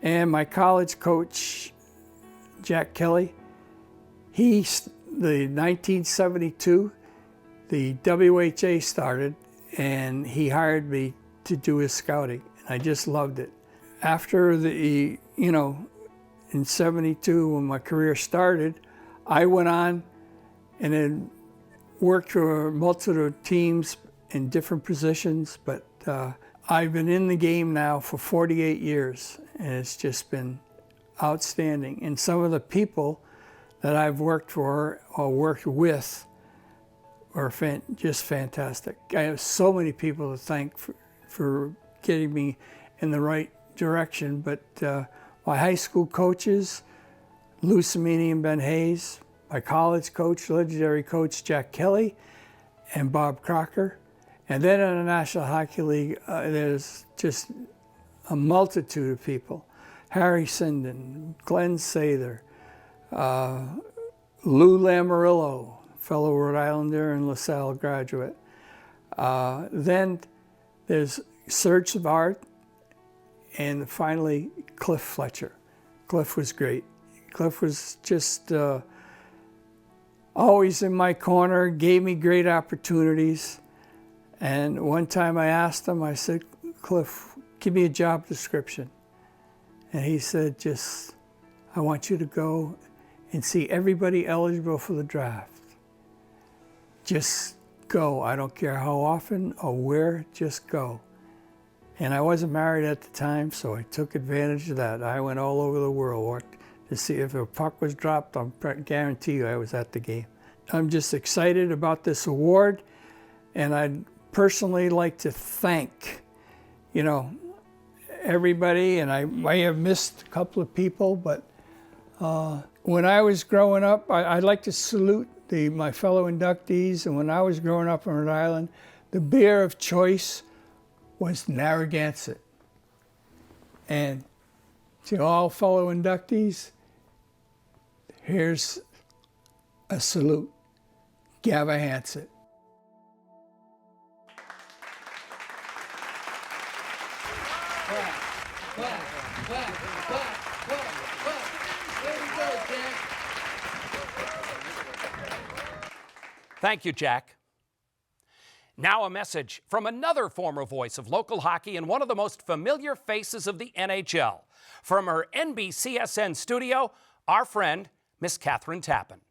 and my college coach, Jack Kelly, the 1972, the WHA started, and he hired me to do his scouting. And I just loved it. After in 72, when my career started, I went on and then worked for multiple teams in different positions, but I've been in the game now for 48 years, and it's just been outstanding. And some of the people that I've worked for or worked with are just fantastic. I have so many people to thank for getting me in the right direction, but my high school coaches, Lou Cimini and Ben Hayes, my college coach, legendary coach Jack Kelly, and Bob Crocker. And then in the National Hockey League, there's just a multitude of people. Harry Sinden, Glenn Sather, Lou Lamoriello, fellow Rhode Islander and LaSalle graduate. Then there's Serge Savard, and finally Cliff Fletcher. Cliff was great. Cliff was just always in my corner, gave me great opportunities. And one time I asked him, I said, Cliff, give me a job description. And he said, I want you to go and see everybody eligible for the draft. Just go. I don't care how often or where, just go. And I wasn't married at the time, so I took advantage of that. I went all over the world to see if a puck was dropped. I guarantee you I was at the game. I'm just excited about this award, and I'd personally like to thank, everybody, and I may have missed a couple of people, but when I was growing up, I'd like to salute my fellow inductees, and when I was growing up in Rhode Island, the beer of choice was Narragansett. And to all fellow inductees, here's a salute. Gavahanset. Thank you, Jack. Now a message from another former voice of local hockey and one of the most familiar faces of the NHL. From her NBCSN studio, our friend, Miss Catherine Tappan.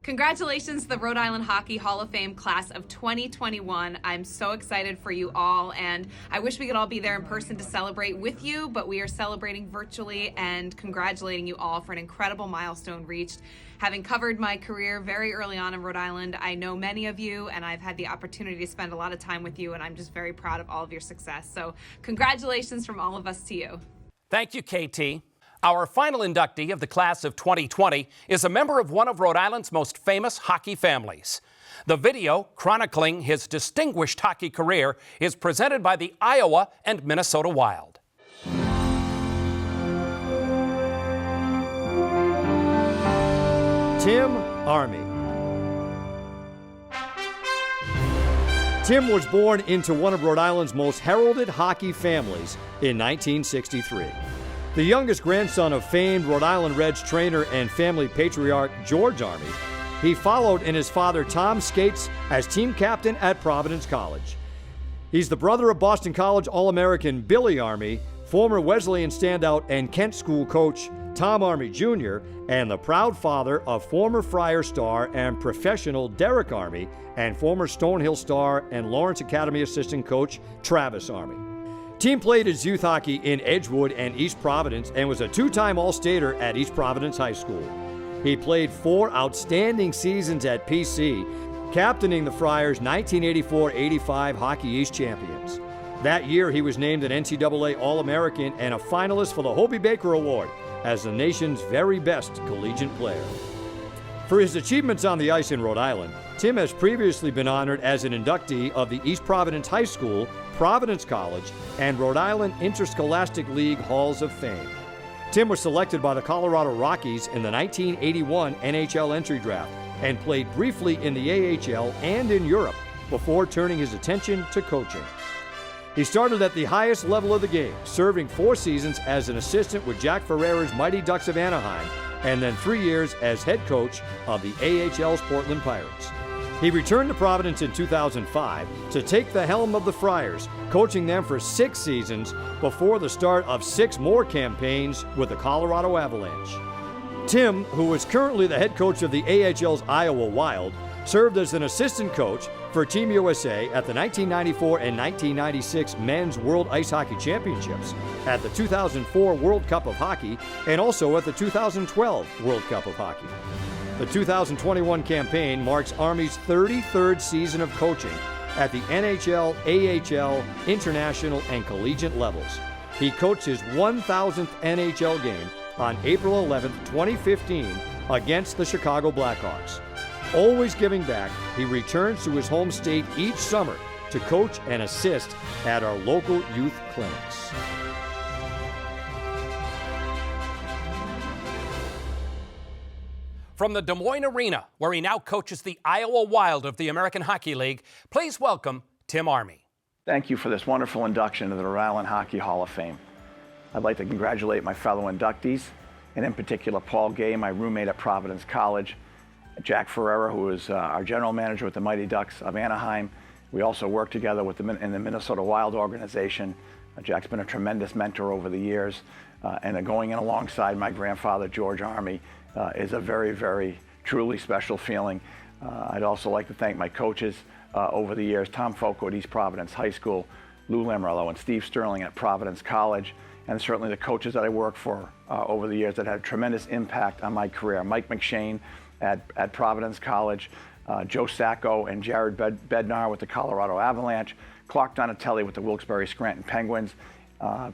Congratulations to the Rhode Island Hockey Hall of Fame class of 2021. I'm so excited for you all, and I wish we could all be there in person to celebrate with you, but we are celebrating virtually and congratulating you all for an incredible milestone reached. Having covered my career very early on in Rhode Island, I know many of you, and I've had the opportunity to spend a lot of time with you, and I'm just very proud of all of your success. So congratulations from all of us to you. Thank you, KT. Our final inductee of the class of 2020 is a member of one of Rhode Island's most famous hockey families. The video chronicling his distinguished hockey career is presented by the Iowa and Minnesota Wild. Tim Army. Tim was born into one of Rhode Island's most heralded hockey families in 1963. The youngest grandson of famed Rhode Island Reds trainer and family patriarch George Army, he followed in his father Tom Skates as team captain at Providence College. He's the brother of Boston College All-American Billy Army, former Wesleyan standout and Kent School coach Tom Army Jr., and the proud father of former Friar star and professional Derek Army and former Stonehill star and Lawrence Academy assistant coach Travis Army. Tim played his youth hockey in Edgewood and East Providence and was a two-time All-Stater at East Providence High School. He played 4 outstanding seasons at PC, captaining the Friars' 1984-85 Hockey East champions. That year, he was named an NCAA All-American and a finalist for the Hobey Baker Award as the nation's very best collegiate player. For his achievements on the ice in Rhode Island, Tim has previously been honored as an inductee of the East Providence High School, Providence College, and Rhode Island Interscholastic League Halls of Fame. Tim was selected by the Colorado Rockies in the 1981 NHL entry draft and played briefly in the AHL and in Europe before turning his attention to coaching. He started at the highest level of the game, serving 4 seasons as an assistant with Jack Ferrera's Mighty Ducks of Anaheim, and then 3 years as head coach of the AHL's Portland Pirates. He returned to Providence in 2005 to take the helm of the Friars, coaching them for 6 seasons before the start of 6 more campaigns with the Colorado Avalanche. Tim, who is currently the head coach of the AHL's Iowa Wild, served as an assistant coach for Team USA at the 1994 and 1996 Men's World Ice Hockey Championships, at the 2004 World Cup of Hockey, and also at the 2012 World Cup of Hockey. The 2021 campaign marks Army's 33rd season of coaching at the NHL, AHL, international, and collegiate levels. He coached his 1,000th NHL game on April 11, 2015, against the Chicago Blackhawks. Always giving back, he returns to his home state each summer to coach and assist at our local youth clinics. From the Des Moines Arena, where he now coaches the Iowa Wild of the American Hockey League, please welcome Tim Army. Thank you for this wonderful induction to the Rhode Island Hockey Hall of Fame. I'd like to congratulate my fellow inductees, and in particular Paul Gay, my roommate at Providence College, Jack Ferrera, who is our general manager with the Mighty Ducks of Anaheim. We also work together with in the Minnesota Wild organization. Jack's been a tremendous mentor over the years, and going in alongside my grandfather, George Army, is a very, very truly special feeling. I'd also like to thank my coaches over the years, Tom Foco at East Providence High School, Lou Lamorello and Steve Sterling at Providence College, and certainly the coaches that I worked for over the years that had a tremendous impact on my career. Mike McShane at Providence College, Joe Sacco and Jared Bednar with the Colorado Avalanche, Clark Donatelli with the Wilkes-Barre Scranton Penguins,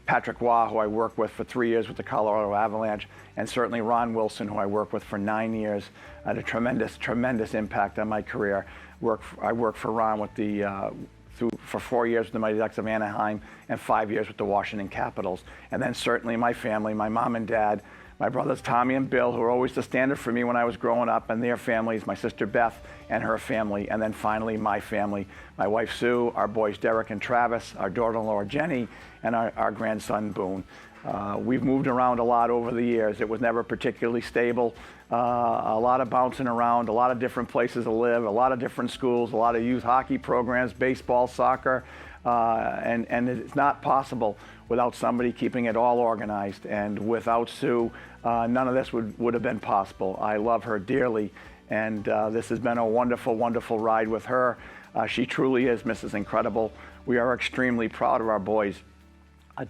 Patrick Waugh, who I worked with for 3 years with the Colorado Avalanche, and certainly Ron Wilson, who I worked with for 9 years, had a tremendous, tremendous impact on my career. I worked for Ron with for 4 years with the Mighty Ducks of Anaheim and 5 years with the Washington Capitals. And then certainly my family, my mom and dad, my brothers Tommy and Bill, who were always the standard for me when I was growing up, and their families, my sister Beth and her family, and then finally my family, my wife Sue, our boys Derek and Travis, our daughter-in-law Jenny, and our grandson Boone. We've moved around a lot over the years. It was never particularly stable. A lot of bouncing around, a lot of different places to live, a lot of different schools, a lot of youth hockey programs, baseball, soccer, and it's not possible without somebody keeping it all organized. And without Sue, none of this would have been possible. I love her dearly, and this has been a wonderful, wonderful ride with her. She truly is Mrs. Incredible. We are extremely proud of our boys,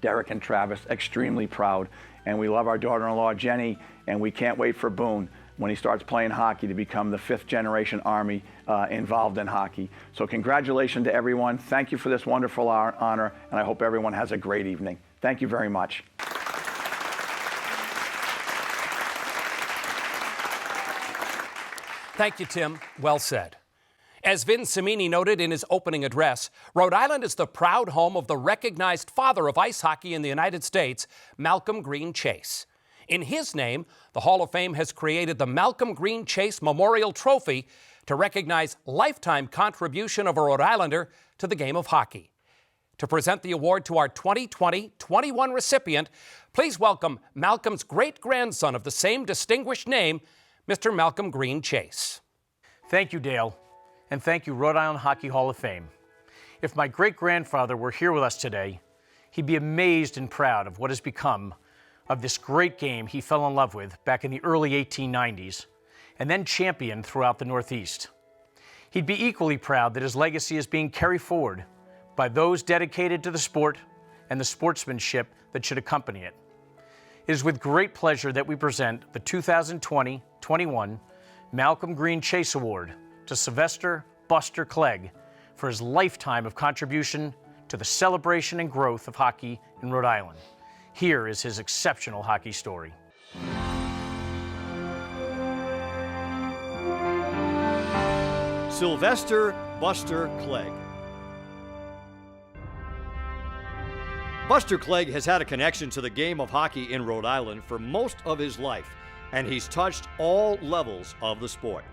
Derek and Travis, extremely proud. And we love our daughter-in-law, Jenny, and we can't wait for Boone when he starts playing hockey to become the 5th generation Army involved in hockey. So congratulations to everyone. Thank you for this wonderful honor, and I hope everyone has a great evening. Thank you very much. Thank you, Tim. Well said. As Vin Cimini noted in his opening address, Rhode Island is the proud home of the recognized father of ice hockey in the United States, Malcolm Green Chase. In his name, the Hall of Fame has created the Malcolm Green Chase Memorial Trophy to recognize lifetime contribution of a Rhode Islander to the game of hockey. To present the award to our 2020-21 recipient, please welcome Malcolm's great-grandson of the same distinguished name, Mr. Malcolm Green Chase. Thank you, Dale, and thank you, Rhode Island Hockey Hall of Fame. If my great-grandfather were here with us today, he'd be amazed and proud of what has become of this great game he fell in love with back in the early 1890s and then championed throughout the Northeast. He'd be equally proud that his legacy is being carried forward by those dedicated to the sport and the sportsmanship that should accompany it. It is with great pleasure that we present the 2020-21 Malcolm Green Chase Award to Sylvester Buster Clegg for his lifetime of contribution to the celebration and growth of hockey in Rhode Island. Here is his exceptional hockey story. Sylvester Buster Clegg. Buster Clegg has had a connection to the game of hockey in Rhode Island for most of his life, and he's touched all levels of the sport.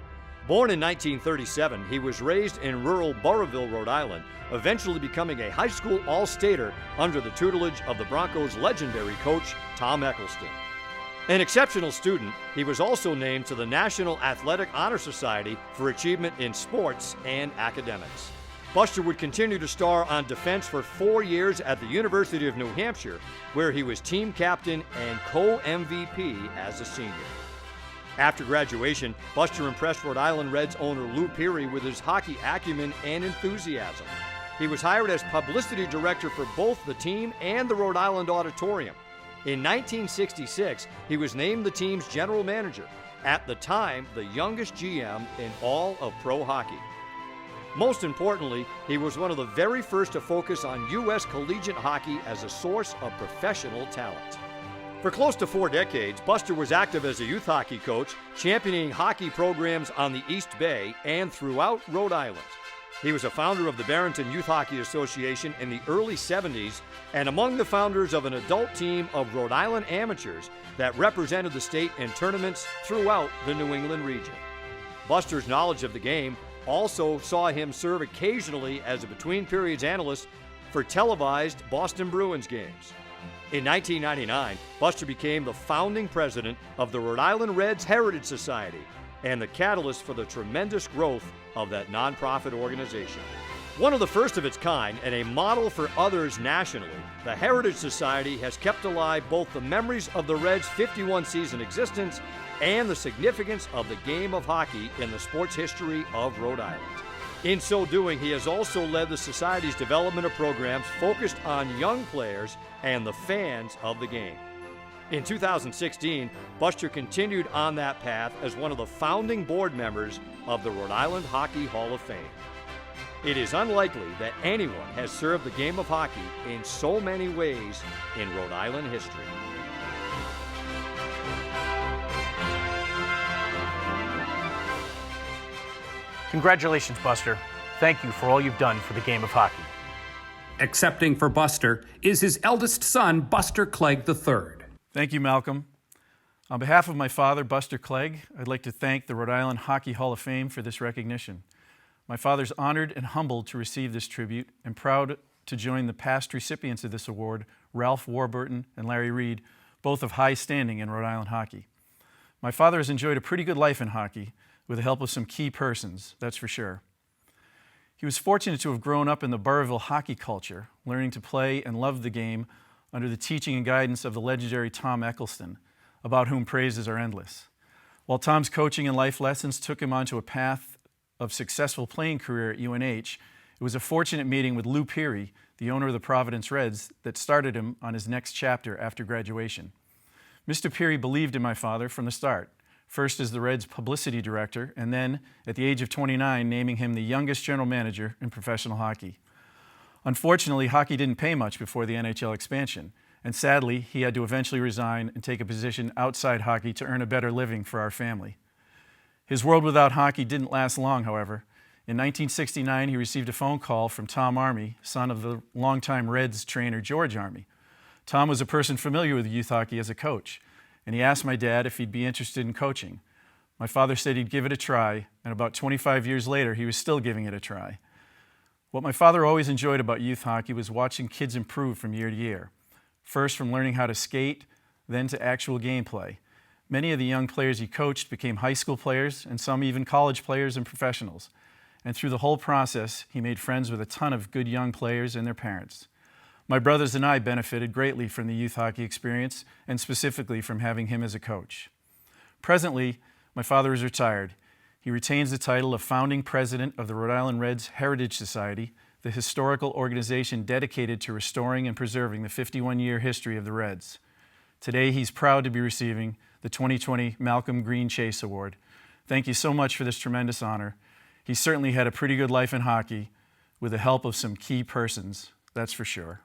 Born in 1937, he was raised in rural Burrillville, Rhode Island, eventually becoming a high school all-stater under the tutelage of the Broncos' legendary coach, Tom Eccleston. An exceptional student, he was also named to the National Athletic Honor Society for achievement in sports and academics. Buster would continue to star on defense for 4 years at the University of New Hampshire, where he was team captain and co-MVP as a senior. After graduation, Buster impressed Rhode Island Reds owner Lou Peary with his hockey acumen and enthusiasm. He was hired as publicity director for both the team and the Rhode Island Auditorium. In 1966, he was named the team's general manager, at the time the youngest GM in all of pro hockey. Most importantly, he was one of the very first to focus on U.S. collegiate hockey as a source of professional talent. For close to 4 decades, Buster was active as a youth hockey coach, championing hockey programs on the East Bay and throughout Rhode Island. He was a founder of the Barrington Youth Hockey Association in the early 70s and among the founders of an adult team of Rhode Island amateurs that represented the state in tournaments throughout the New England region. Buster's knowledge of the game also saw him serve occasionally as a between-periods analyst for televised Boston Bruins games. In 1999, Buster became the founding president of the Rhode Island Reds Heritage Society and the catalyst for the tremendous growth of that nonprofit organization. One of the first of its kind and a model for others nationally, the Heritage Society has kept alive both the memories of the Reds' 51-season existence and the significance of the game of hockey in the sports history of Rhode Island. In so doing, he has also led the Society's development of programs focused on young players and the fans of the game. In 2016, Buster continued on that path as one of the founding board members of the Rhode Island Hockey Hall of Fame. It is unlikely that anyone has served the game of hockey in so many ways in Rhode Island history. Congratulations, Buster. Thank you for all you've done for the game of hockey. Accepting for Buster is his eldest son, Buster Clegg III. Thank you, Malcolm. On behalf of my father, Buster Clegg, I'd like to thank the Rhode Island Hockey Hall of Fame for this recognition. My father's honored and humbled to receive this tribute and proud to join the past recipients of this award, Ralph Warburton and Larry Reed, both of high standing in Rhode Island hockey. My father has enjoyed a pretty good life in hockey with the help of some key persons, that's for sure. He was fortunate to have grown up in the Burrillville hockey culture, learning to play and love the game under the teaching and guidance of the legendary Tom Eccleston, about whom praises are endless. While Tom's coaching and life lessons took him onto a path of successful playing career at UNH, it was a fortunate meeting with Lou Peary, the owner of the Providence Reds, that started him on his next chapter after graduation. Mr. Peary believed in my father from the start, first as the Reds publicity director, and then, at the age of 29, naming him the youngest general manager in professional hockey. Unfortunately, hockey didn't pay much before the NHL expansion, and sadly, he had to eventually resign and take a position outside hockey to earn a better living for our family. His world without hockey didn't last long, however. In 1969, he received a phone call from Tom Army, son of the longtime Reds trainer George Army. Tom was a person familiar with youth hockey as a coach, and he asked my dad if he'd be interested in coaching. My father said he'd give it a try, and about 25 years later, he was still giving it a try. What my father always enjoyed about youth hockey was watching kids improve from year to year. First from learning how to skate, then to actual gameplay. Many of the young players he coached became high school players, and some even college players and professionals. And through the whole process, he made friends with a ton of good young players and their parents. My brothers and I benefited greatly from the youth hockey experience, and specifically from having him as a coach. Presently, my father is retired. He retains the title of founding president of the Rhode Island Reds Heritage Society, the historical organization dedicated to restoring and preserving the 51-year history of the Reds. Today, he's proud to be receiving the 2020 Malcolm Green Chase Award. Thank you so much for this tremendous honor. He certainly had a pretty good life in hockey with the help of some key persons, that's for sure.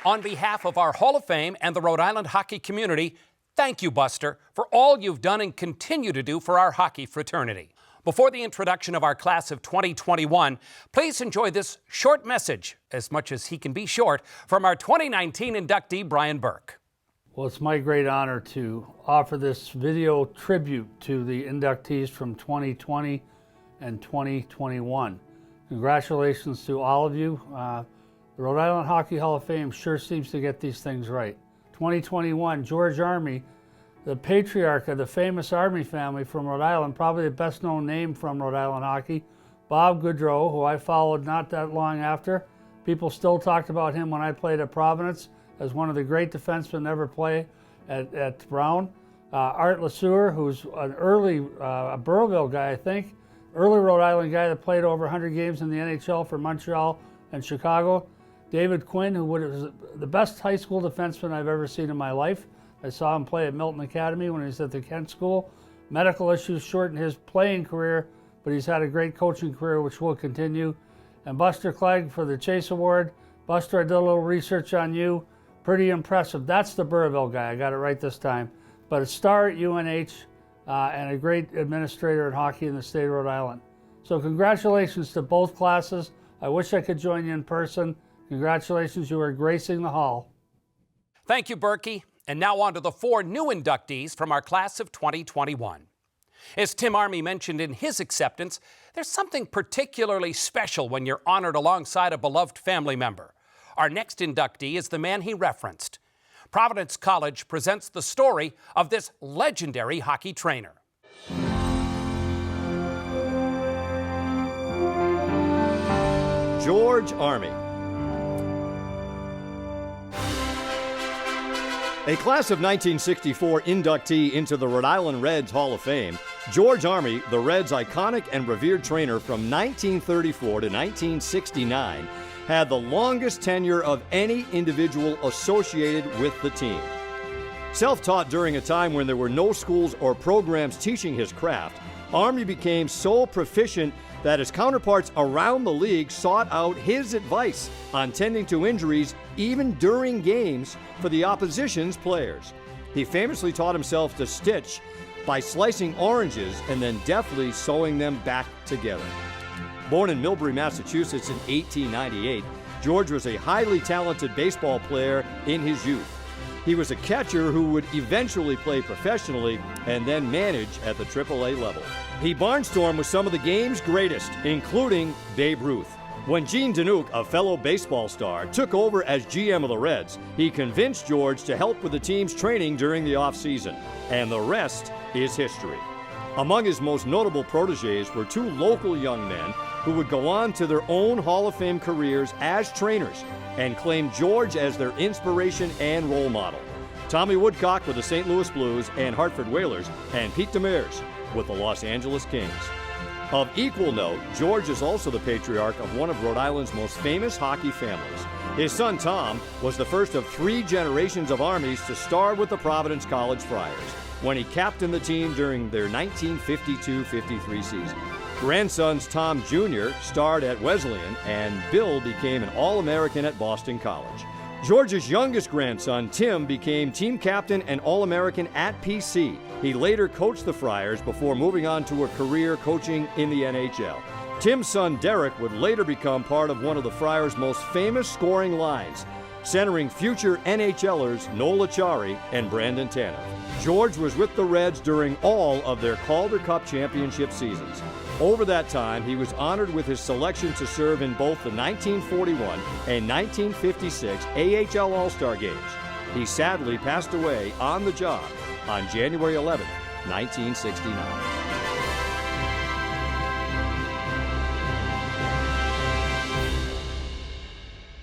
On behalf of our Hall of Fame and the Rhode Island hockey community, thank you, Buster, for all you've done and continue to do for our hockey fraternity. Before the introduction of our class of 2021, please enjoy this short message, as much as he can be short, from our 2019 inductee, Brian Burke. Well, it's my great honor to offer this video tribute to the inductees from 2020 and 2021. Congratulations to all of you. The Rhode Island Hockey Hall of Fame sure seems to get these things right. 2021, George Army, the patriarch of the famous Army family from Rhode Island, probably the best known name from Rhode Island hockey. Bob Goodrow, who I followed not that long after. People still talked about him when I played at Providence as one of the great defensemen ever play at Brown. Art LeSueur, who's an early Burrillville guy, I think. Early Rhode Island guy that played over 100 games in the NHL for Montreal and Chicago. David Quinn, who was the best high school defenseman I've ever seen in my life. I saw him play at Milton Academy when he was at the Kent School. Medical issues shortened his playing career, but he's had a great coaching career, which will continue. And Buster Clegg for the Chase Award. Buster, I did a little research on you. Pretty impressive. That's the Burrillville guy. I got it right this time. But a star at UNH and a great administrator in hockey in the state of Rhode Island. So congratulations to both classes. I wish I could join you in person. Congratulations, you are gracing the hall. Thank you, Berkey. And now on to the 4 new inductees from our class of 2021. As Tim Army mentioned in his acceptance, there's something particularly special when you're honored alongside a beloved family member. Our next inductee is the man he referenced. Providence College presents the story of this legendary hockey trainer. George Army. A class of 1964 inductee into the Rhode Island Reds Hall of Fame, George Army, the Reds' iconic and revered trainer from 1934 to 1969, had the longest tenure of any individual associated with the team. Self-taught during a time when there were no schools or programs teaching his craft, Army became so proficient that his counterparts around the league sought out his advice on tending to injuries even during games for the opposition's players. He famously taught himself to stitch by slicing oranges and then deftly sewing them back together. Born in Millbury, Massachusetts in 1898, George was a highly talented baseball player in his youth. He was a catcher who would eventually play professionally and then manage at the AAA level. He barnstormed with some of the game's greatest, including Babe Ruth. When Gene Danuke, a fellow baseball star, took over as GM of the Reds, he convinced George to help with the team's training during the offseason, and the rest is history. Among his most notable protégés were 2 local young men who would go on to their own Hall of Fame careers as trainers and claim George as their inspiration and role model. Tommy Woodcock with the St. Louis Blues and Hartford Whalers, and Pete Demers with the Los Angeles Kings. Of equal note, George is also the patriarch of one of Rhode Island's most famous hockey families. His son Tom was the first of 3 generations of Armies to star with the Providence College Friars when he captained the team during their 1952-53 season. Grandsons Tom Jr. starred at Wesleyan, and Bill became an All-American at Boston College. George's youngest grandson, Tim, became team captain and All-American at PC. He later coached the Friars before moving on to a career coaching in the NHL. Tim's son, Derek, would later become part of one of the Friars' most famous scoring lines. centering future NHLers Noel Acciari and Brandon Tanev. George was with the Reds during all of their Calder Cup championship seasons. Over that time, he was honored with his selection to serve in both the 1941 and 1956 AHL All-Star Games. He sadly passed away on the job on January 11, 1969.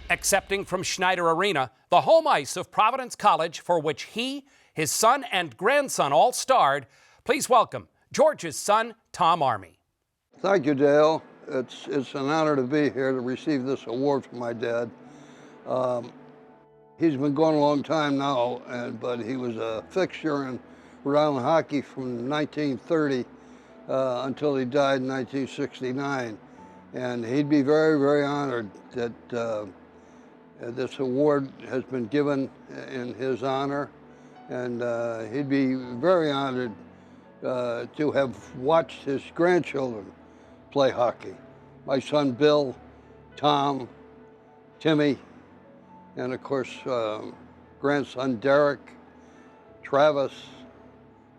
Accepting from Schneider Arena, the home ice of Providence College, for which he, his son, and grandson all starred, please welcome George's son, Tom Army. Thank you, Dale. It's an honor to be here to receive this award from my dad. He's been gone a long time now, but he was a fixture in Rhode Island hockey from 1930 until he died in 1969. And he'd be very, very honored that this award has been given in his honor. And he'd be very honored to have watched his grandchildren play hockey. My son Bill, Tom, Timmy, and of course grandson Derek, Travis,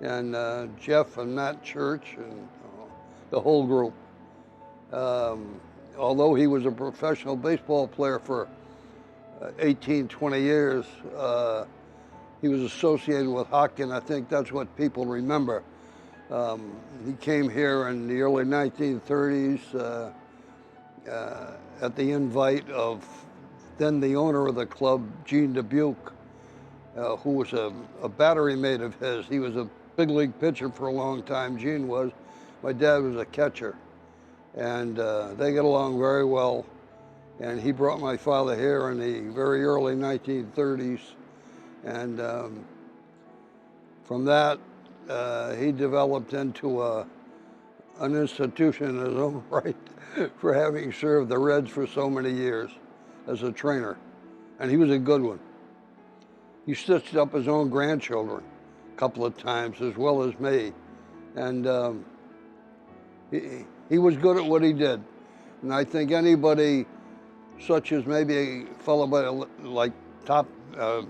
and Jeff and Matt Church, and the whole group. Although he was a professional baseball player for 18, 20 years, he was associated with hockey, and I think that's what people remember. He came here in the early 1930s at the invite of then the owner of the club, Gene Dubuque, who was a battery mate of his. He was a big league pitcher for a long time, Gene was. My dad was a catcher, and they get along very well. And he brought my father here in the very early 1930s, and from that, he developed into an institution in his own right for having served the Reds for so many years as a trainer. And he was a good one. He stitched up his own grandchildren a couple of times, as well as me. And he was good at what he did. And I think anybody, such as maybe a fellow like Zelio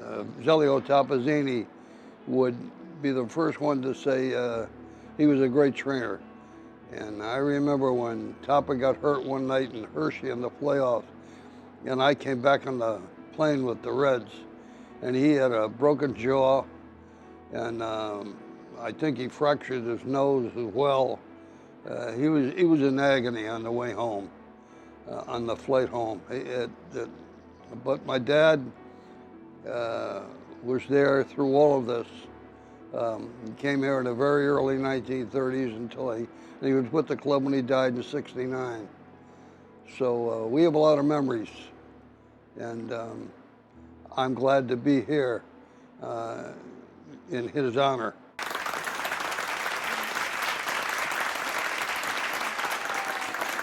Topazzini, would be the first one to say he was a great trainer. And I remember when Topper got hurt one night in Hershey in the playoffs, and I came back on the plane with the Reds, and he had a broken jaw, and I think he fractured his nose as well. He was in agony on the way home, on the flight home. But my dad was there through all of this. He came here in the very early 1930s until he was with the club when he died in '69. So we have a lot of memories, and I'm glad to be here in his honor.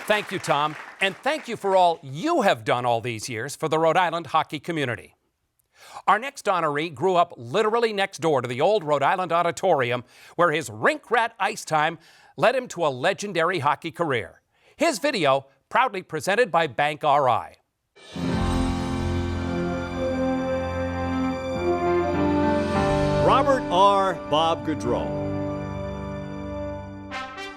Thank you, Tom, and thank you for all you have done all these years for the Rhode Island hockey community. Our next honoree grew up literally next door to the old Rhode Island Auditorium, where his rink rat ice time led him to a legendary hockey career. His video, proudly presented by Bank RI. Robert R. Bob Gaudreau.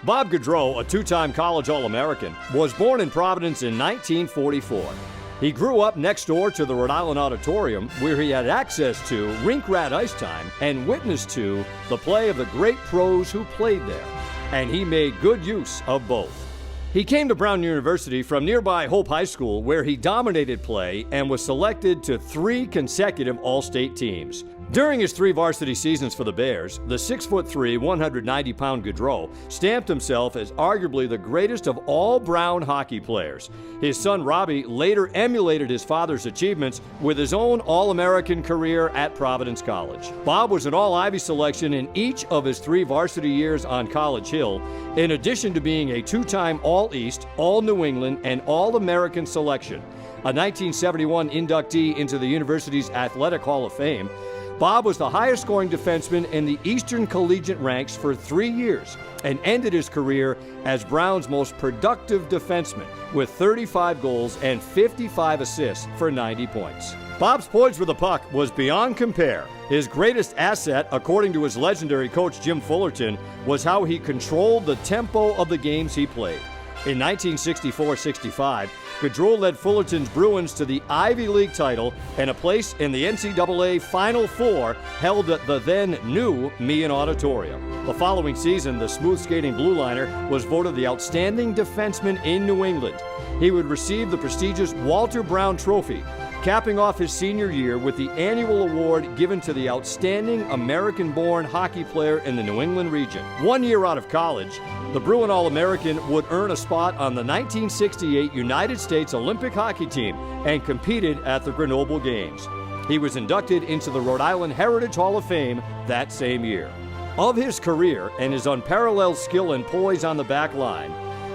Bob Gaudreau, a two-time college All-American, was born in Providence in 1944. He grew up next door to the Rhode Island Auditorium, where he had access to rink rat ice time and witnessed to the play of the great pros who played there. And he made good use of both. He came to Brown University from nearby Hope High School, where he dominated play and was selected to 3 consecutive All-State teams. During his 3 varsity seasons for the Bears, the 6'3", 190-pound Gaudreau stamped himself as arguably the greatest of all Brown hockey players. His son Robbie later emulated his father's achievements with his own All-American career at Providence College. Bob was an All-Ivy selection in each of his 3 varsity years on College Hill, in addition to being a 2-time All-East, All-New England, and All-American selection, a 1971 inductee into the university's Athletic Hall of Fame. Bob was the highest scoring defenseman in the Eastern Collegiate ranks for 3 years and ended his career as Brown's most productive defenseman with 35 goals and 55 assists for 90 points. Bob's poise with the puck was beyond compare. His greatest asset, according to his legendary coach Jim Fullerton, was how he controlled the tempo of the games he played. In 1964-65, Gaudreau led Fullerton's Bruins to the Ivy League title and a place in the NCAA Final Four held at the then new Meehan Auditorium. The following season, the smooth-skating blue liner was voted the outstanding defenseman in New England. He would receive the prestigious Walter Brown Trophy, capping off his senior year with the annual award given to the outstanding American-born hockey player in the New England region. 1 year out of college, the Bruin All-American would earn a spot on the 1968 United States Olympic hockey team and competed at the Grenoble Games. He was inducted into the Rhode Island Heritage Hall of Fame that same year. Of his career and his unparalleled skill and poise on the back line,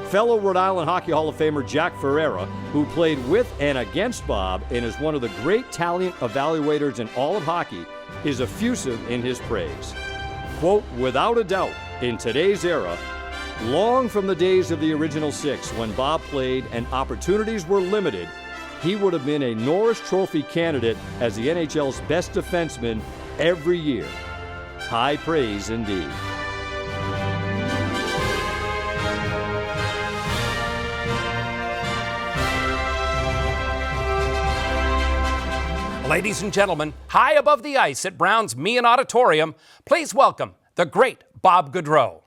fellow Rhode Island Hockey Hall of Famer Jack Ferreira, who played with and against Bob and is one of the great talent evaluators in all of hockey, is effusive in his praise. Quote, "Without a doubt, in today's era, long from the days of the original six when Bob played and opportunities were limited, he would have been a Norris Trophy candidate as the NHL's best defenseman every year." High praise indeed. Ladies and gentlemen, high above the ice at Brown's Meehan Auditorium, please welcome the great Bob Gaudreau.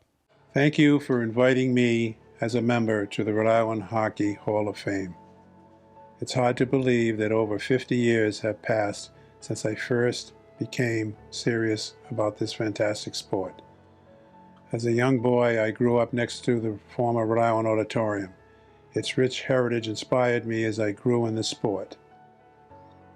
Thank you for inviting me as a member to the Rhode Island Hockey Hall of Fame. It's hard to believe that over 50 years have passed since I first became serious about this fantastic sport. As a young boy, I grew up next to the former Rhode Island Auditorium. Its rich heritage inspired me as I grew in the sport.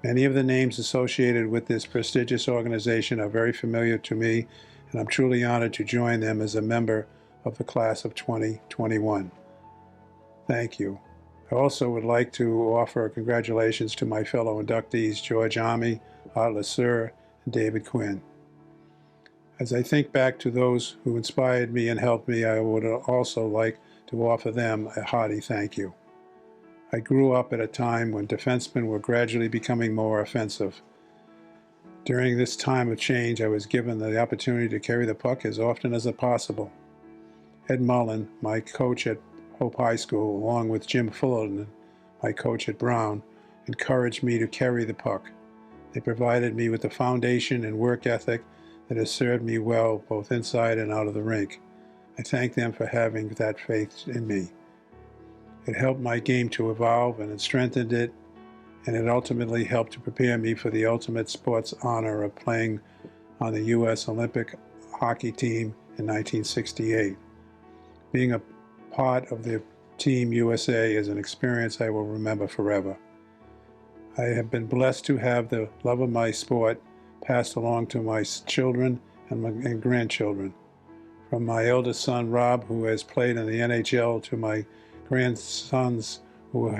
Many of the names associated with this prestigious organization are very familiar to me, and I'm truly honored to join them as a member of the class of 2021. Thank you. I also would like to offer congratulations to my fellow inductees, George Army, Art LeSueur, and David Quinn. As I think back to those who inspired me and helped me, I would also like to offer them a hearty thank you. I grew up at a time when defensemen were gradually becoming more offensive. During this time of change, I was given the opportunity to carry the puck as often as possible. Ed Mullen, my coach at Hope High School, along with Jim Fullerton, my coach at Brown, encouraged me to carry the puck. They provided me with the foundation and work ethic that has served me well both inside and out of the rink. I thank them for having that faith in me. It helped my game to evolve, and it strengthened it, and it ultimately helped to prepare me for the ultimate sports honor of playing on the U.S. Olympic hockey team in 1968. Being a part of the Team USA is an experience I will remember forever. I have been blessed to have the love of my sport passed along to my children and grandchildren. From my eldest son, Rob, who has played in the NHL, to my grandsons who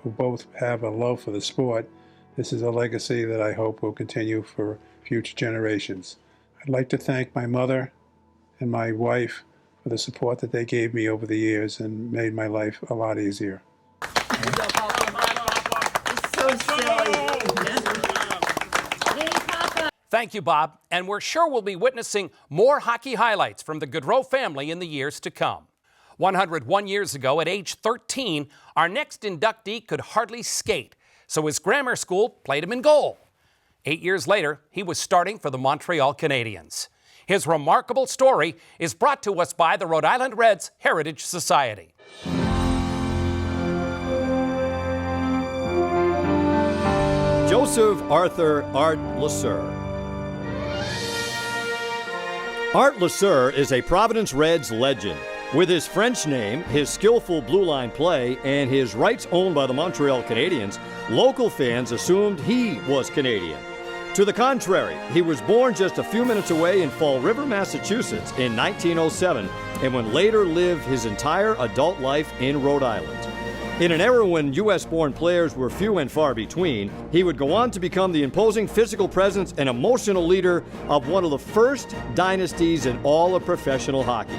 both have a love for the sport, this is a legacy that I hope will continue for future generations. I'd like to thank my mother and my wife for the support that they gave me over the years and made my life a lot easier. Thank you, Bob, and we're sure we'll be witnessing more hockey highlights from the Gaudreau family in the years to come. 101 years ago, at age 13, our next inductee could hardly skate, so his grammar school played him in goal. 8 years later, he was starting for the Montreal Canadiens. His remarkable story is brought to us by the Rhode Island Reds Heritage Society. Joseph Arthur Art LeSueur. Art LeSueur is a Providence Reds legend. With his French name, his skillful blue line play, and his rights owned by the Montreal Canadiens, local fans assumed he was Canadian. To the contrary, he was born just a few minutes away in Fall River, Massachusetts in 1907, and would later live his entire adult life in Rhode Island. In an era when U.S.-born players were few and far between, he would go on to become the imposing physical presence and emotional leader of one of the first dynasties in all of professional hockey.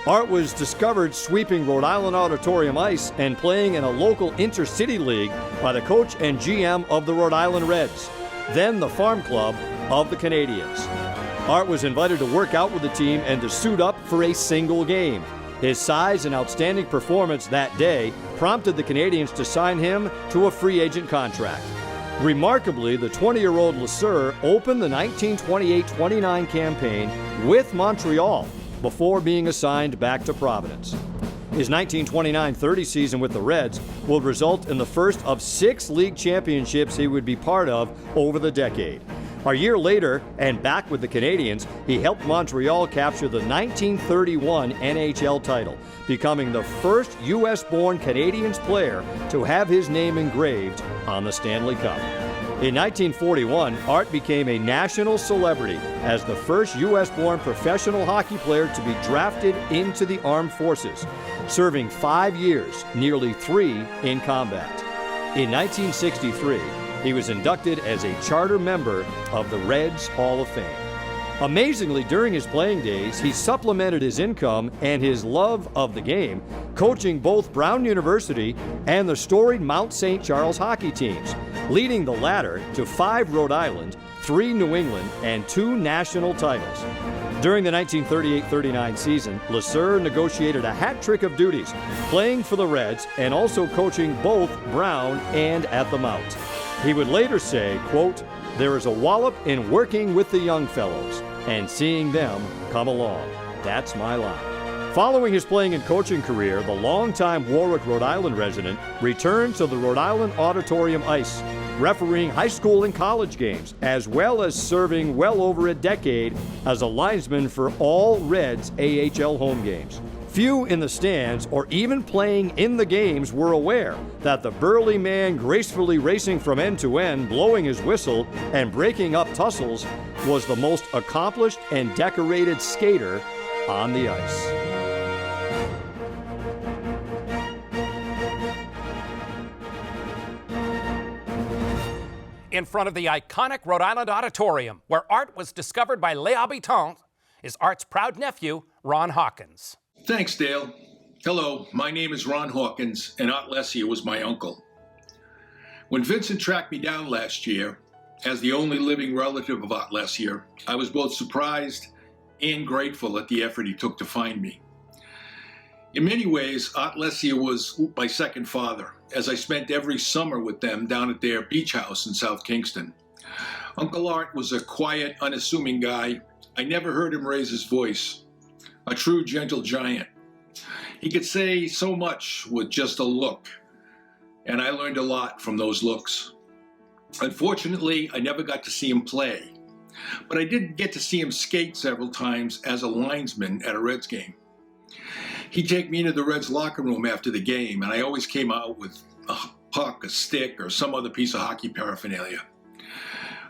Art was discovered sweeping Rhode Island Auditorium ice and playing in a local intercity league by the coach and GM of the Rhode Island Reds, then the farm club of the Canadians. Art was invited to work out with the team and to suit up for a single game. His size and outstanding performance that day prompted the Canadians to sign him to a free agent contract. Remarkably, the 20-year-old LeSueur opened the 1928-29 campaign with Montreal before being assigned back to Providence. His 1929-30 season with the Reds will result in the first of 6 league championships he would be part of over the decade. A year later, and back with the Canadians, he helped Montreal capture the 1931 NHL title, becoming the first U.S.-born Canadiens player to have his name engraved on the Stanley Cup. In 1941, Art became a national celebrity as the first U.S.-born professional hockey player to be drafted into the armed forces, serving 5 years, nearly 3 in combat. In 1963, he was inducted as a charter member of the Reds Hall of Fame. Amazingly, during his playing days, he supplemented his income and his love of the game, coaching both Brown University and the storied Mount St. Charles hockey teams, leading the latter to 5 Rhode Island, 3 New England, and 2 national titles. During the 1938-39 season, LeSueur negotiated a hat trick of duties, playing for the Reds and also coaching both Brown and at the Mount. He would later say, quote, "There is a wallop in working with the young fellows and seeing them come along. That's my line." Following his playing and coaching career, the longtime Warwick, Rhode Island resident returned to the Rhode Island Auditorium ice, refereeing high school and college games, as well as serving well over a decade as a linesman for all Reds AHL home games. Few in the stands or even playing in the games were aware that the burly man gracefully racing from end to end, blowing his whistle and breaking up tussles, was the most accomplished and decorated skater on the ice. In front of the iconic Rhode Island Auditorium, where Art was discovered by Les Habitants, is Art's proud nephew, Ron Hawkins. Thanks, Dale. Hello, my name is Ron Hawkins, and Art Lessier was my uncle. When Vincent tracked me down last year, as the only living relative of Art Lessier, I was both surprised and grateful at the effort he took to find me. In many ways, Art Lessier was my second father, as I spent every summer with them down at their beach house in South Kingston. Uncle Art was a quiet, unassuming guy. I never heard him raise his voice. A true gentle giant. He could say so much with just a look, and I learned a lot from those looks. Unfortunately, I never got to see him play, but I did get to see him skate several times as a linesman at a Reds game. He'd take me into the Reds locker room after the game, and I always came out with a puck, a stick, or some other piece of hockey paraphernalia.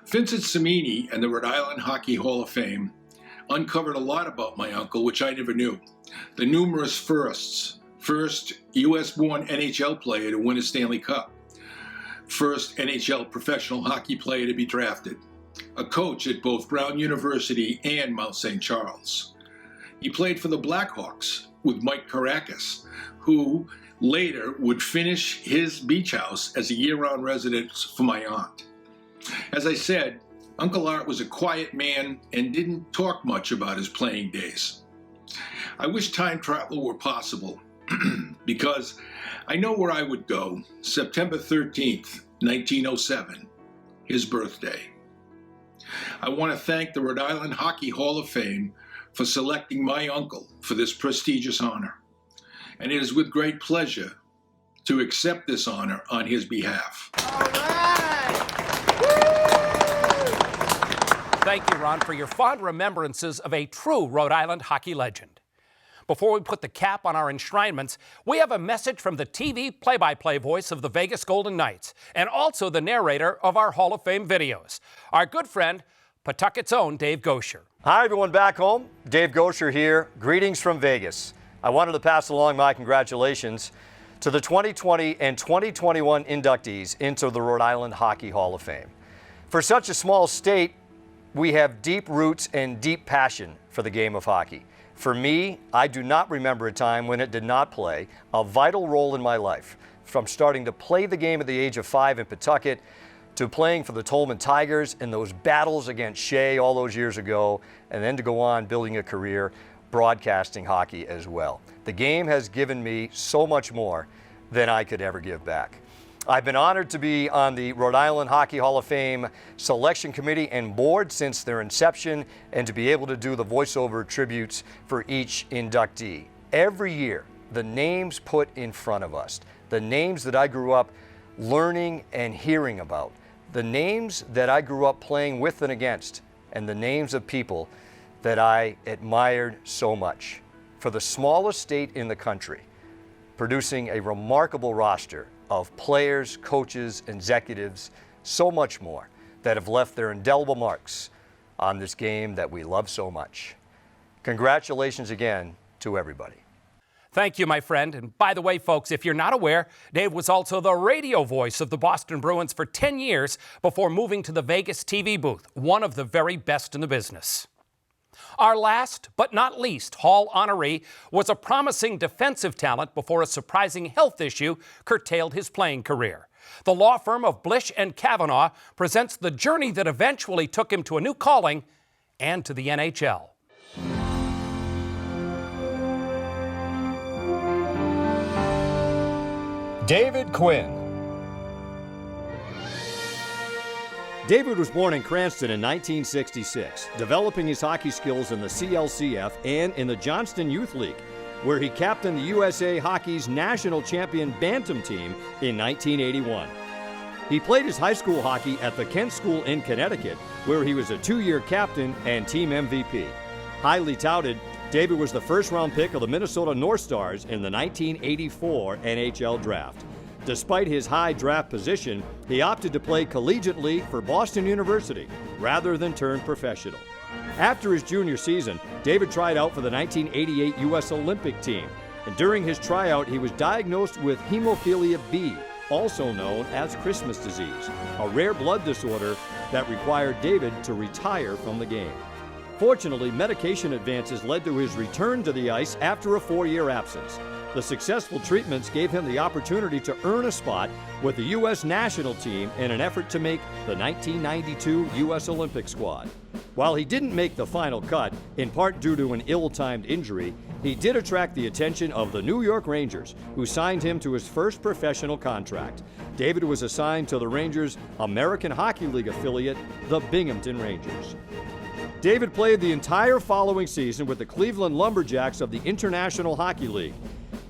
Vincent Cimini and the Rhode Island Hockey Hall of Fame uncovered a lot about my uncle, which I never knew. The numerous firsts. First U.S.-born NHL player to win a Stanley Cup. First NHL professional hockey player to be drafted. A coach at both Brown University and Mount St. Charles. He played for the Blackhawks with Mike Caracas, who later would finish his beach house as a year-round residence for my aunt. As I said, Uncle Art was a quiet man and didn't talk much about his playing days. I wish time travel were possible because I know where I would go, September 13th, 1907, his birthday. I want to thank the Rhode Island Hockey Hall of Fame for selecting my uncle for this prestigious honor. And it is with great pleasure to accept this honor on his behalf. Thank you, Ron, for your fond remembrances of a true Rhode Island hockey legend. Before we put the cap on our enshrinements, we have a message from the TV play-by-play voice of the Vegas Golden Knights and also the narrator of our Hall of Fame videos, our good friend, Pawtucket's own Dave Gosher. Hi, everyone back home. Dave Gosher here. Greetings from Vegas. I wanted to pass along my congratulations to the 2020 and 2021 inductees into the Rhode Island Hockey Hall of Fame. For such a small state, we have deep roots and deep passion for the game of hockey. For me, I do not remember a time when it did not play a vital role in my life, from starting to play the game at the age of 5 in Pawtucket to playing for the Tolman Tigers in those battles against Shea all those years ago, and then to go on building a career broadcasting hockey as well. The game has given me so much more than I could ever give back. I've been honored to be on the Rhode Island Hockey Hall of Fame selection committee and board since their inception, and to be able to do the voiceover tributes for each inductee. Every year, the names put in front of us, the names that I grew up learning and hearing about, the names that I grew up playing with and against, and the names of people that I admired so much. For the smallest state in the country, producing a remarkable roster of players, coaches, executives, so much more, that have left their indelible marks on this game that we love so much. Congratulations again to everybody. Thank you, my friend. And by the way, folks, if you're not aware, Dave was also the radio voice of the Boston Bruins for 10 years before moving to the Vegas TV booth, one of the very best in the business. Our last but not least Hall honoree was a promising defensive talent before a surprising health issue curtailed his playing career. The law firm of Blish and Kavanaugh presents the journey that eventually took him to a new calling and to the NHL. David Quinn. David was born in Cranston in 1966, developing his hockey skills in the CLCF and in the Johnston Youth League, where he captained the USA Hockey's national champion Bantam team in 1981. He played his high school hockey at the Kent School in Connecticut, where he was a 2-year captain and team MVP. Highly touted, David was the first-round pick of the Minnesota North Stars in the 1984 NHL Draft. Despite his high draft position, he opted to play collegiately for Boston University rather than turn professional. After his junior season, David tried out for the 1988 U.S. Olympic team, and during his tryout, he was diagnosed with hemophilia B, also known as Christmas disease, a rare blood disorder that required David to retire from the game. Fortunately, medication advances led to his return to the ice after a 4-year absence. The successful treatments gave him the opportunity to earn a spot with the U.S. national team in an effort to make the 1992 U.S. Olympic squad. While he didn't make the final cut, in part due to an ill-timed injury, he did attract the attention of the New York Rangers, who signed him to his first professional contract. David was assigned to the Rangers' American Hockey League affiliate, the Binghamton Rangers. David played the entire following season with the Cleveland Lumberjacks of the International Hockey League.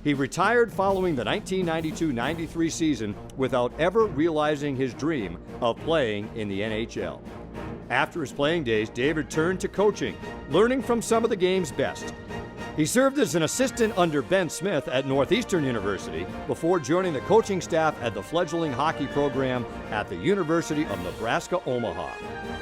He retired following the 1992-93 season without ever realizing his dream of playing in the NHL. After his playing days, David turned to coaching, learning from some of the game's best. He served as an assistant under Ben Smith at Northeastern University before joining the coaching staff at the fledgling hockey program at the University of Nebraska-Omaha.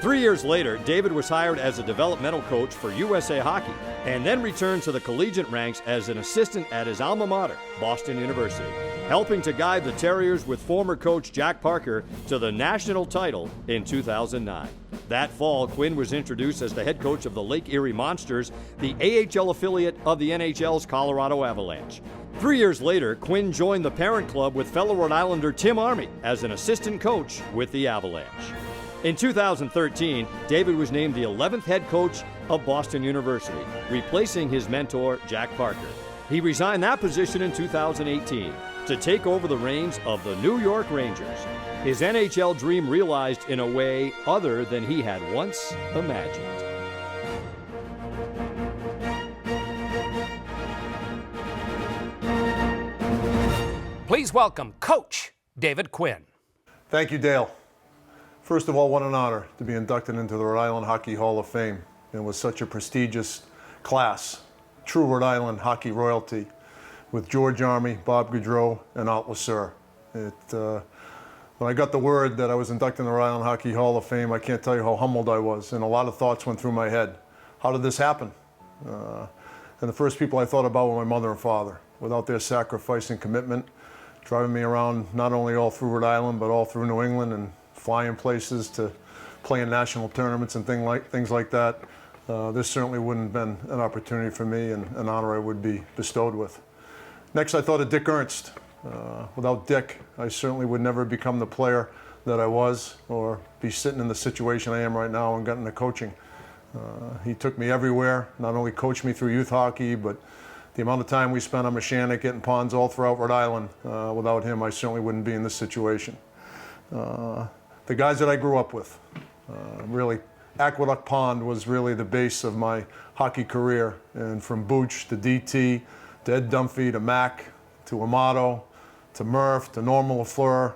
3 years later, David was hired as a developmental coach for USA Hockey and then returned to the collegiate ranks as an assistant at his alma mater, Boston University, helping to guide the Terriers with former coach Jack Parker to the national title in 2009. That fall, Quinn was introduced as the head coach of the Lake Erie Monsters, the AHL affiliate of the NHL's Colorado Avalanche. 3 years later, Quinn joined the parent club with fellow Rhode Islander Tim Army as an assistant coach with the Avalanche. In 2013, David was named the 11th head coach of Boston University, replacing his mentor, Jack Parker. He resigned that position in 2018 to take over the reins of the New York Rangers. His NHL dream realized in a way other than he had once imagined. Please welcome Coach David Quinn. Thank you, Dale. First of all, what an honor to be inducted into the Rhode Island Hockey Hall of Fame, and with such a prestigious class, true Rhode Island hockey royalty, with George Army, Bob Gaudreau, and Art Lasseur. When I got the word that I was inducted in the Rhode Island Hockey Hall of Fame, I can't tell you how humbled I was, and a lot of thoughts went through my head. How did this happen? And the first people I thought about were my mother and father. Without their sacrifice and commitment, driving me around not only all through Rhode Island, but all through New England and flying places to play in national tournaments and things like that. This certainly wouldn't have been an opportunity for me and an honor I would be bestowed with. Next, I thought of Dick Ernst. Without Dick, I certainly would never become the player that I was or be sitting in the situation I am right now and got into coaching. He took me everywhere, not only coached me through youth hockey, but the amount of time we spent on Mechanic, getting ponds all throughout Rhode Island. Without him, I certainly wouldn't be in this situation. The guys that I grew up with, really, Aqueduct Pond was really the base of my hockey career. And from Booch to DT, to Ed Dunphy, to Mac, to Amato, to Murph, to Norman LaFleur,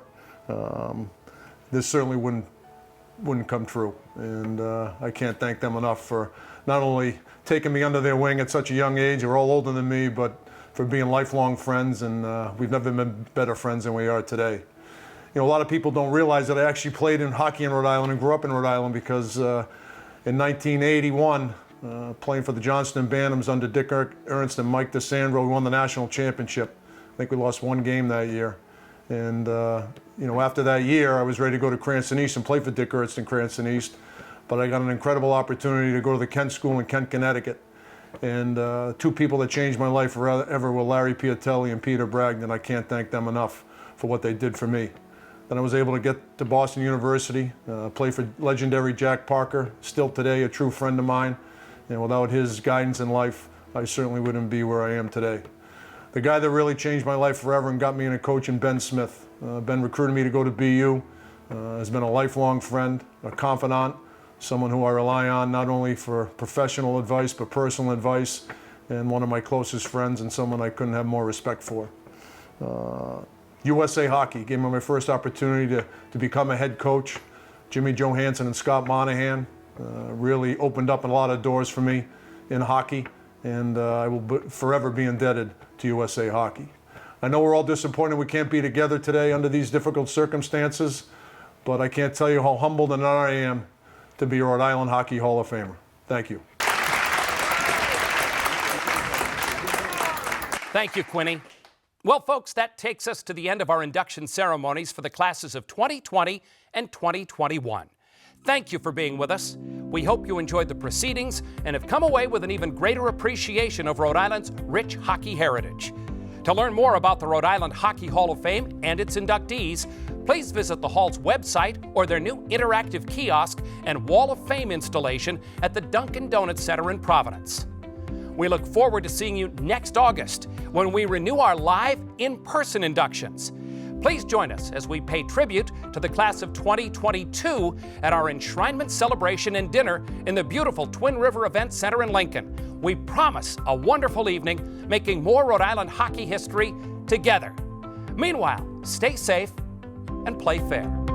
this certainly wouldn't come true. And I can't thank them enough for not only taking me under their wing at such a young age, they're all older than me, but for being lifelong friends, and we've never been better friends than we are today. You know, a lot of people don't realize that I actually played in hockey in Rhode Island and grew up in Rhode Island because in 1981, playing for the Johnston Bantams under Dick Ernst and Mike DeSandro, we won the national championship. I think we lost one game that year. And you know, after that year, I was ready to go to Cranston East and play for Dick Ernst in Cranston East. But I got an incredible opportunity to go to the Kent School in Kent, Connecticut. And two people that changed my life forever were Larry Piatelli and Peter Bragdon. I can't thank them enough for what they did for me. Then I was able to get to Boston University, play for legendary Jack Parker, still today a true friend of mine. And without his guidance in life, I certainly wouldn't be where I am today. The guy that really changed my life forever and got me into coaching, Ben Smith. Ben recruited me to go to BU, has been a lifelong friend, a confidant, someone who I rely on not only for professional advice, but personal advice, and one of my closest friends and someone I couldn't have more respect for. USA Hockey gave me my first opportunity to become a head coach. Jimmy Johansson and Scott Monahan really opened up a lot of doors for me in hockey, and I will forever be indebted to USA Hockey. I know we're all disappointed we can't be together today under these difficult circumstances, but I can't tell you how humbled and honored I am to be a Rhode Island Hockey Hall of Famer. Thank you. Thank you, Quinny. Well, folks, that takes us to the end of our induction ceremonies for the classes of 2020 and 2021. Thank you for being with us. We hope you enjoyed the proceedings and have come away with an even greater appreciation of Rhode Island's rich hockey heritage. To learn more about the Rhode Island Hockey Hall of Fame and its inductees, please visit the Hall's website or their new interactive kiosk and Wall of Fame installation at the Dunkin' Donuts Center in Providence. We look forward to seeing you next August when we renew our live, in-person inductions. Please join us as we pay tribute to the class of 2022 at our enshrinement celebration and dinner in the beautiful Twin River Event Center in Lincoln. We promise a wonderful evening, making more Rhode Island hockey history together. Meanwhile, stay safe and play fair.